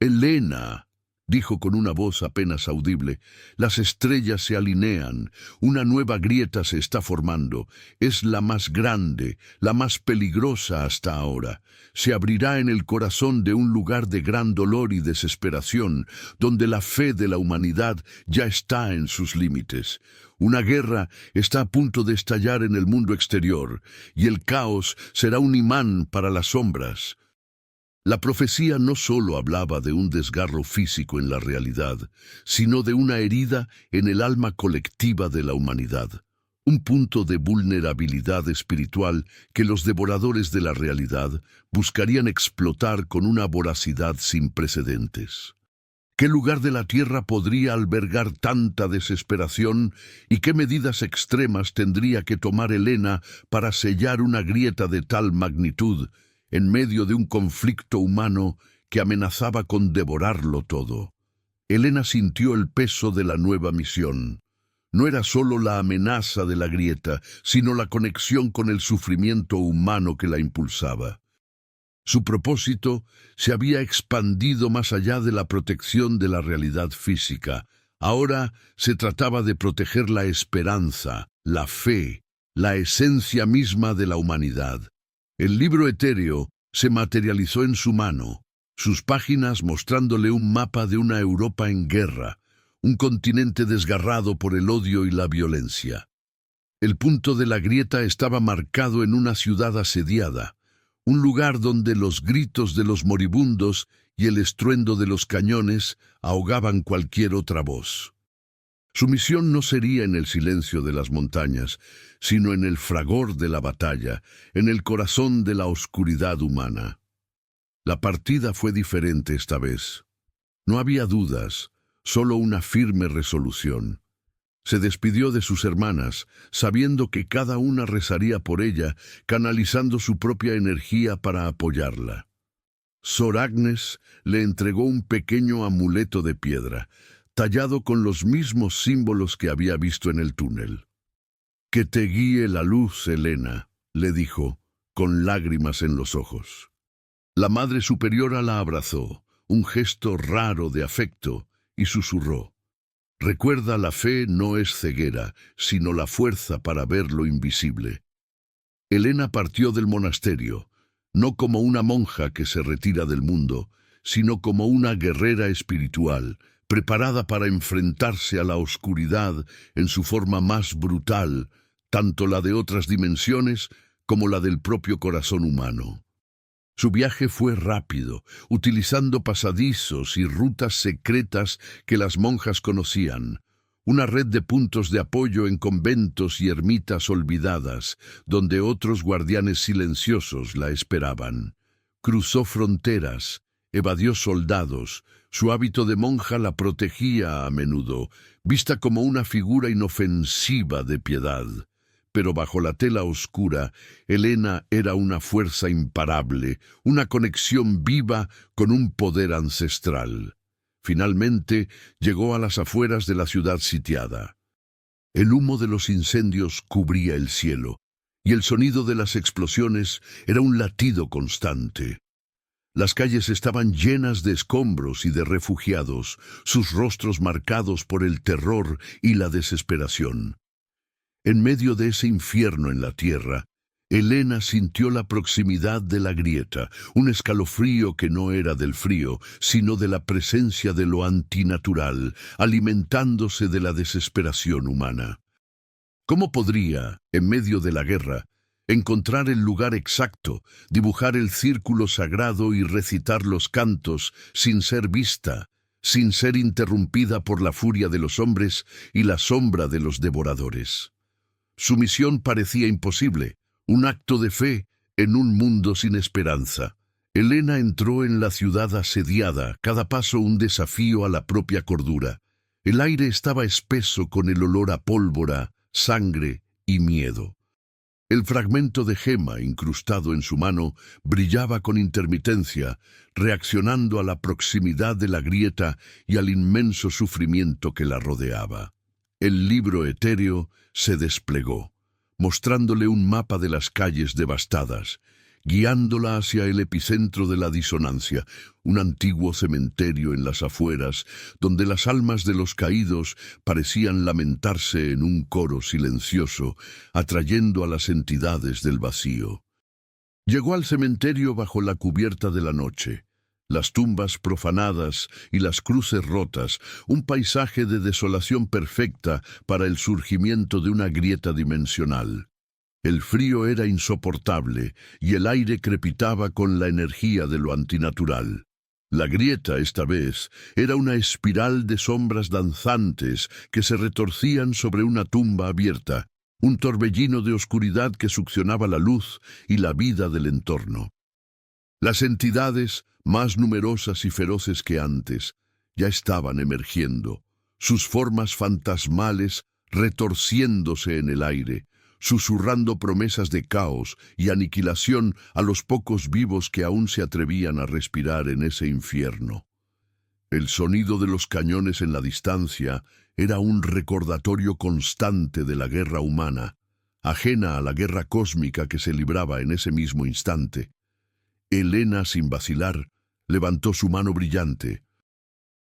«Helena», dijo con una voz apenas audible, «las estrellas se alinean, una nueva grieta se está formando, es la más grande, la más peligrosa hasta ahora. Se abrirá en el corazón de un lugar de gran dolor y desesperación, donde la fe de la humanidad ya está en sus límites. Una guerra está a punto de estallar en el mundo exterior, y el caos será un imán para las sombras». La profecía no solo hablaba de un desgarro físico en la realidad, sino de una herida en el alma colectiva de la humanidad, un punto de vulnerabilidad espiritual que los devoradores de la realidad buscarían explotar con una voracidad sin precedentes. ¿Qué lugar de la tierra podría albergar tanta desesperación y qué medidas extremas tendría que tomar Helena para sellar una grieta de tal magnitud en medio de un conflicto humano que amenazaba con devorarlo todo? Helena sintió el peso de la nueva misión. No era solo la amenaza de la grieta, sino la conexión con el sufrimiento humano que la impulsaba. Su propósito se había expandido más allá de la protección de la realidad física. Ahora se trataba de proteger la esperanza, la fe, la esencia misma de la humanidad. El libro etéreo se materializó en su mano, sus páginas mostrándole un mapa de una Europa en guerra, un continente desgarrado por el odio y la violencia. El punto de la grieta estaba marcado en una ciudad asediada, un lugar donde los gritos de los moribundos y el estruendo de los cañones ahogaban cualquier otra voz. Su misión no sería en el silencio de las montañas, sino en el fragor de la batalla, en el corazón de la oscuridad humana. La partida fue diferente esta vez. No había dudas, solo una firme resolución. Se despidió de sus hermanas, sabiendo que cada una rezaría por ella, canalizando su propia energía para apoyarla. Sor Agnes le entregó un pequeño amuleto de piedra, tallado con los mismos símbolos que había visto en el túnel. «Que te guíe la luz, Helena», le dijo, con lágrimas en los ojos. La Madre Superiora la abrazó, un gesto raro de afecto, y susurró: «Recuerda, la fe no es ceguera, sino la fuerza para ver lo invisible». Helena partió del monasterio, no como una monja que se retira del mundo, sino como una guerrera espiritual, preparada para enfrentarse a la oscuridad en su forma más brutal, tanto la de otras dimensiones como la del propio corazón humano. Su viaje fue rápido, utilizando pasadizos y rutas secretas que las monjas conocían, una red de puntos de apoyo en conventos y ermitas olvidadas, donde otros guardianes silenciosos la esperaban. Cruzó fronteras, evadió soldados, su hábito de monja la protegía a menudo, vista como una figura inofensiva de piedad. Pero bajo la tela oscura, Helena era una fuerza imparable, una conexión viva con un poder ancestral. Finalmente, llegó a las afueras de la ciudad sitiada. El humo de los incendios cubría el cielo, y el sonido de las explosiones era un latido constante. Las calles estaban llenas de escombros y de refugiados, sus rostros marcados por el terror y la desesperación. En medio de ese infierno en la tierra, Helena sintió la proximidad de la grieta, un escalofrío que no era del frío, sino de la presencia de lo antinatural, alimentándose de la desesperación humana. ¿Cómo podría, en medio de la guerra, encontrar el lugar exacto, dibujar el círculo sagrado y recitar los cantos sin ser vista, sin ser interrumpida por la furia de los hombres y la sombra de los devoradores? Su misión parecía imposible, un acto de fe en un mundo sin esperanza. Helena entró en la ciudad asediada, cada paso un desafío a la propia cordura. El aire estaba espeso con el olor a pólvora, sangre y miedo. El fragmento de gema incrustado en su mano brillaba con intermitencia, reaccionando a la proximidad de la grieta y al inmenso sufrimiento que la rodeaba. El libro etéreo se desplegó, mostrándole un mapa de las calles devastadas, guiándola hacia el epicentro de la disonancia, un antiguo cementerio en las afueras, donde las almas de los caídos parecían lamentarse en un coro silencioso, atrayendo a las entidades del vacío. Llegó al cementerio bajo la cubierta de la noche. Las tumbas profanadas y las cruces rotas, un paisaje de desolación perfecta para el surgimiento de una grieta dimensional. El frío era insoportable y el aire crepitaba con la energía de lo antinatural. La grieta, esta vez, era una espiral de sombras danzantes que se retorcían sobre una tumba abierta, un torbellino de oscuridad que succionaba la luz y la vida del entorno. Las entidades, más numerosas y feroces que antes, ya estaban emergiendo, sus formas fantasmales retorciéndose en el aire, susurrando promesas de caos y aniquilación a los pocos vivos que aún se atrevían a respirar en ese infierno. El sonido de los cañones en la distancia era un recordatorio constante de la guerra humana, ajena a la guerra cósmica que se libraba en ese mismo instante. Helena, sin vacilar, levantó su mano brillante.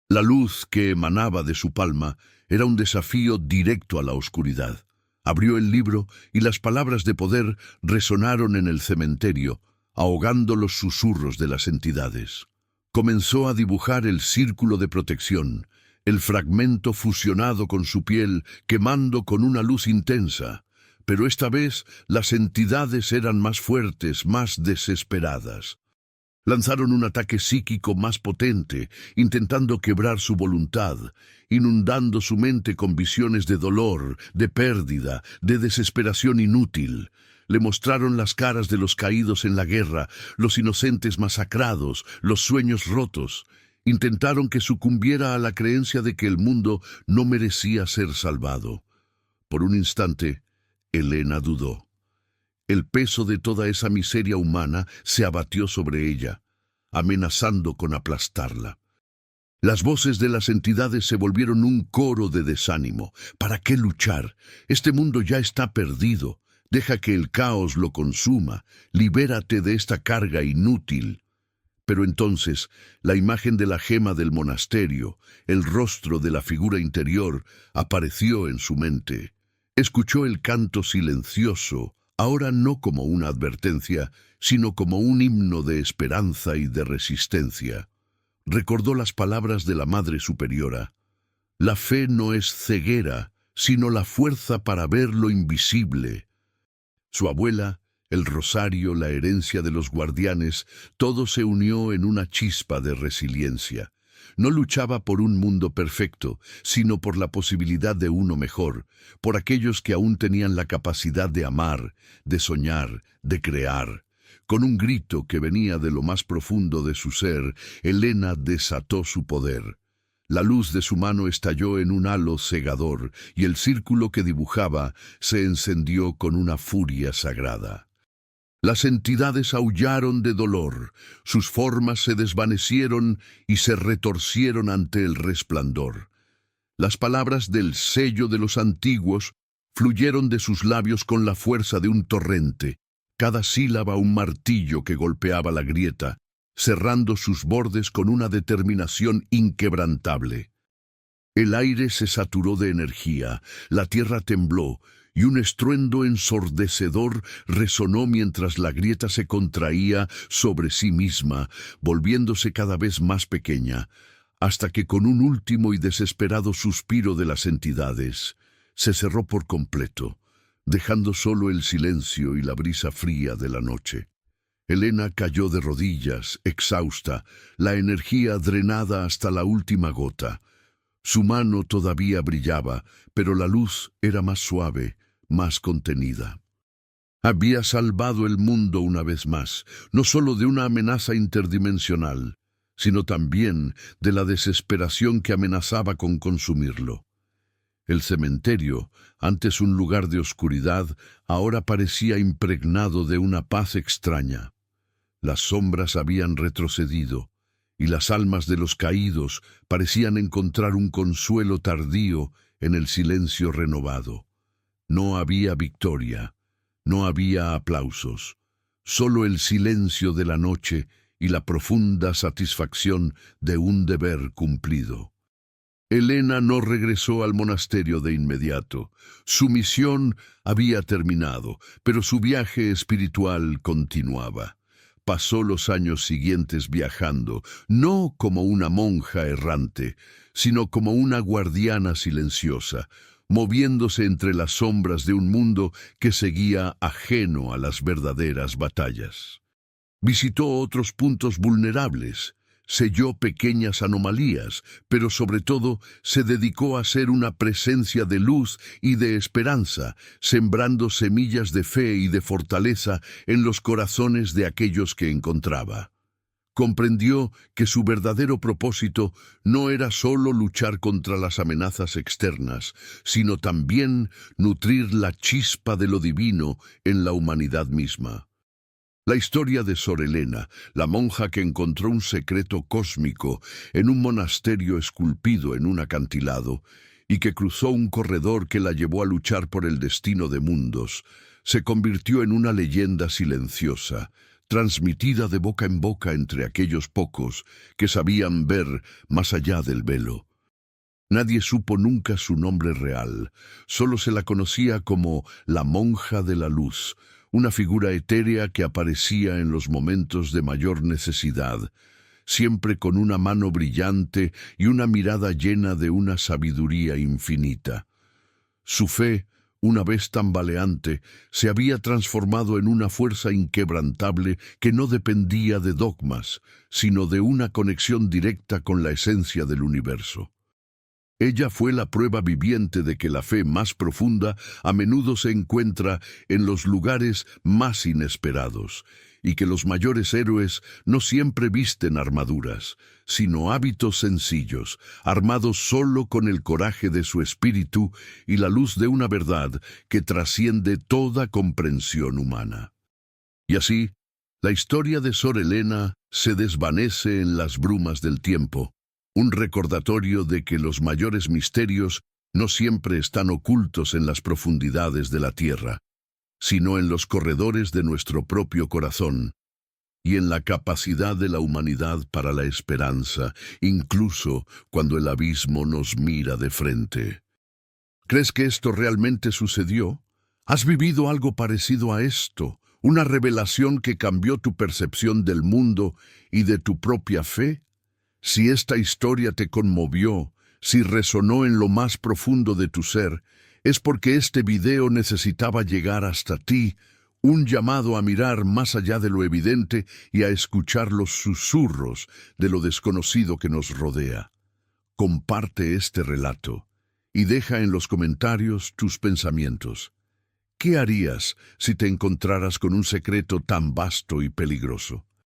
La luz que emanaba de su palma era un desafío directo a la oscuridad. Abrió el libro y las palabras de poder resonaron en el cementerio, ahogando los susurros de las entidades. Comenzó a dibujar el círculo de protección, el fragmento fusionado con su piel, quemando con una luz intensa. Pero esta vez las entidades eran más fuertes, más desesperadas. Lanzaron un ataque psíquico más potente, intentando quebrar su voluntad, inundando su mente con visiones de dolor, de pérdida, de desesperación inútil. Le mostraron las caras de los caídos en la guerra, los inocentes masacrados, los sueños rotos. Intentaron que sucumbiera a la creencia de que el mundo no merecía ser salvado. Por un instante, Helena dudó. El peso de toda esa miseria humana se abatió sobre ella, amenazando con aplastarla. Las voces de las entidades se volvieron un coro de desánimo. ¿Para qué luchar? Este mundo ya está perdido. Deja que el caos lo consuma. Libérate de esta carga inútil. Pero entonces, la imagen de la gema del monasterio, el rostro de la figura interior, apareció en su mente. Escuchó el canto silencioso, ahora no como una advertencia, sino como un himno de esperanza y de resistencia. recordó las palabras de la Madre Superiora. La fe no es ceguera, sino la fuerza para ver lo invisible. Su abuela, el rosario, la herencia de los guardianes, todo se unió en una chispa de resiliencia. No luchaba por un mundo perfecto, sino por la posibilidad de uno mejor, por aquellos que aún tenían la capacidad de amar, de soñar, de crear. Con un grito que venía de lo más profundo de su ser, Elena desató su poder. La luz de su mano estalló en un halo cegador, y el círculo que dibujaba se encendió con una furia sagrada. Las entidades aullaron de dolor, sus formas se desvanecieron y se retorcieron ante el resplandor. Las palabras del sello de los antiguos fluyeron de sus labios con la fuerza de un torrente, cada sílaba un martillo que golpeaba la grieta, cerrando sus bordes con una determinación inquebrantable. El aire se saturó de energía, la tierra tembló, y un estruendo ensordecedor resonó mientras la grieta se contraía sobre sí misma, volviéndose cada vez más pequeña, hasta que con un último y desesperado suspiro de las entidades, se cerró por completo, dejando solo el silencio y la brisa fría de la noche. Elena cayó de rodillas, exhausta, la energía drenada hasta la última gota. Su mano todavía brillaba, pero la luz era más suave, más contenida. Había salvado el mundo una vez más, no solo de una amenaza interdimensional, sino también de la desesperación que amenazaba con consumirlo. El cementerio, antes un lugar de oscuridad, ahora parecía impregnado de una paz extraña. Las sombras habían retrocedido, y las almas de los caídos parecían encontrar un consuelo tardío en el silencio renovado. No había victoria, no había aplausos, solo el silencio de la noche y la profunda satisfacción de un deber cumplido. Elena no regresó al monasterio de inmediato. Su misión había terminado, pero su viaje espiritual continuaba. Pasó los años siguientes viajando, no como una monja errante, sino como una guardiana silenciosa, moviéndose entre las sombras de un mundo que seguía ajeno a las verdaderas batallas. Visitó otros puntos vulnerables, selló pequeñas anomalías, pero sobre todo se dedicó a ser una presencia de luz y de esperanza, sembrando semillas de fe y de fortaleza en los corazones de aquellos que encontraba. Comprendió que su verdadero propósito no era solo luchar contra las amenazas externas, sino también nutrir la chispa de lo divino en la humanidad misma. La historia de Sor Elena, la monja que encontró un secreto cósmico en un monasterio esculpido en un acantilado y que cruzó un corredor que la llevó a luchar por el destino de mundos, se convirtió en una leyenda silenciosa, transmitida de boca en boca entre aquellos pocos que sabían ver más allá del velo. Nadie supo nunca su nombre real, solo se la conocía como la monja de la luz, una figura etérea que aparecía en los momentos de mayor necesidad, siempre con una mano brillante y una mirada llena de una sabiduría infinita. Su fe, una vez tambaleante, se había transformado en una fuerza inquebrantable que no dependía de dogmas, sino de una conexión directa con la esencia del universo. Ella fue la prueba viviente de que la fe más profunda a menudo se encuentra en los lugares más inesperados, y que los mayores héroes no siempre visten armaduras, sino hábitos sencillos, armados solo con el coraje de su espíritu y la luz de una verdad que trasciende toda comprensión humana. Y así, la historia de Sor Elena se desvanece en las brumas del tiempo, un recordatorio de que los mayores misterios no siempre están ocultos en las profundidades de la tierra, sino en los corredores de nuestro propio corazón y en la capacidad de la humanidad para la esperanza, incluso cuando el abismo nos mira de frente. ¿Crees que esto realmente sucedió? ¿Has vivido algo parecido a esto? ¿Una revelación que cambió tu percepción del mundo y de tu propia fe? Si esta historia te conmovió, si resonó en lo más profundo de tu ser, es porque este video necesitaba llegar hasta ti, un llamado a mirar más allá de lo evidente y a escuchar los susurros de lo desconocido que nos rodea. Comparte este relato y deja en los comentarios tus pensamientos. ¿Qué harías si te encontraras con un secreto tan vasto y peligroso?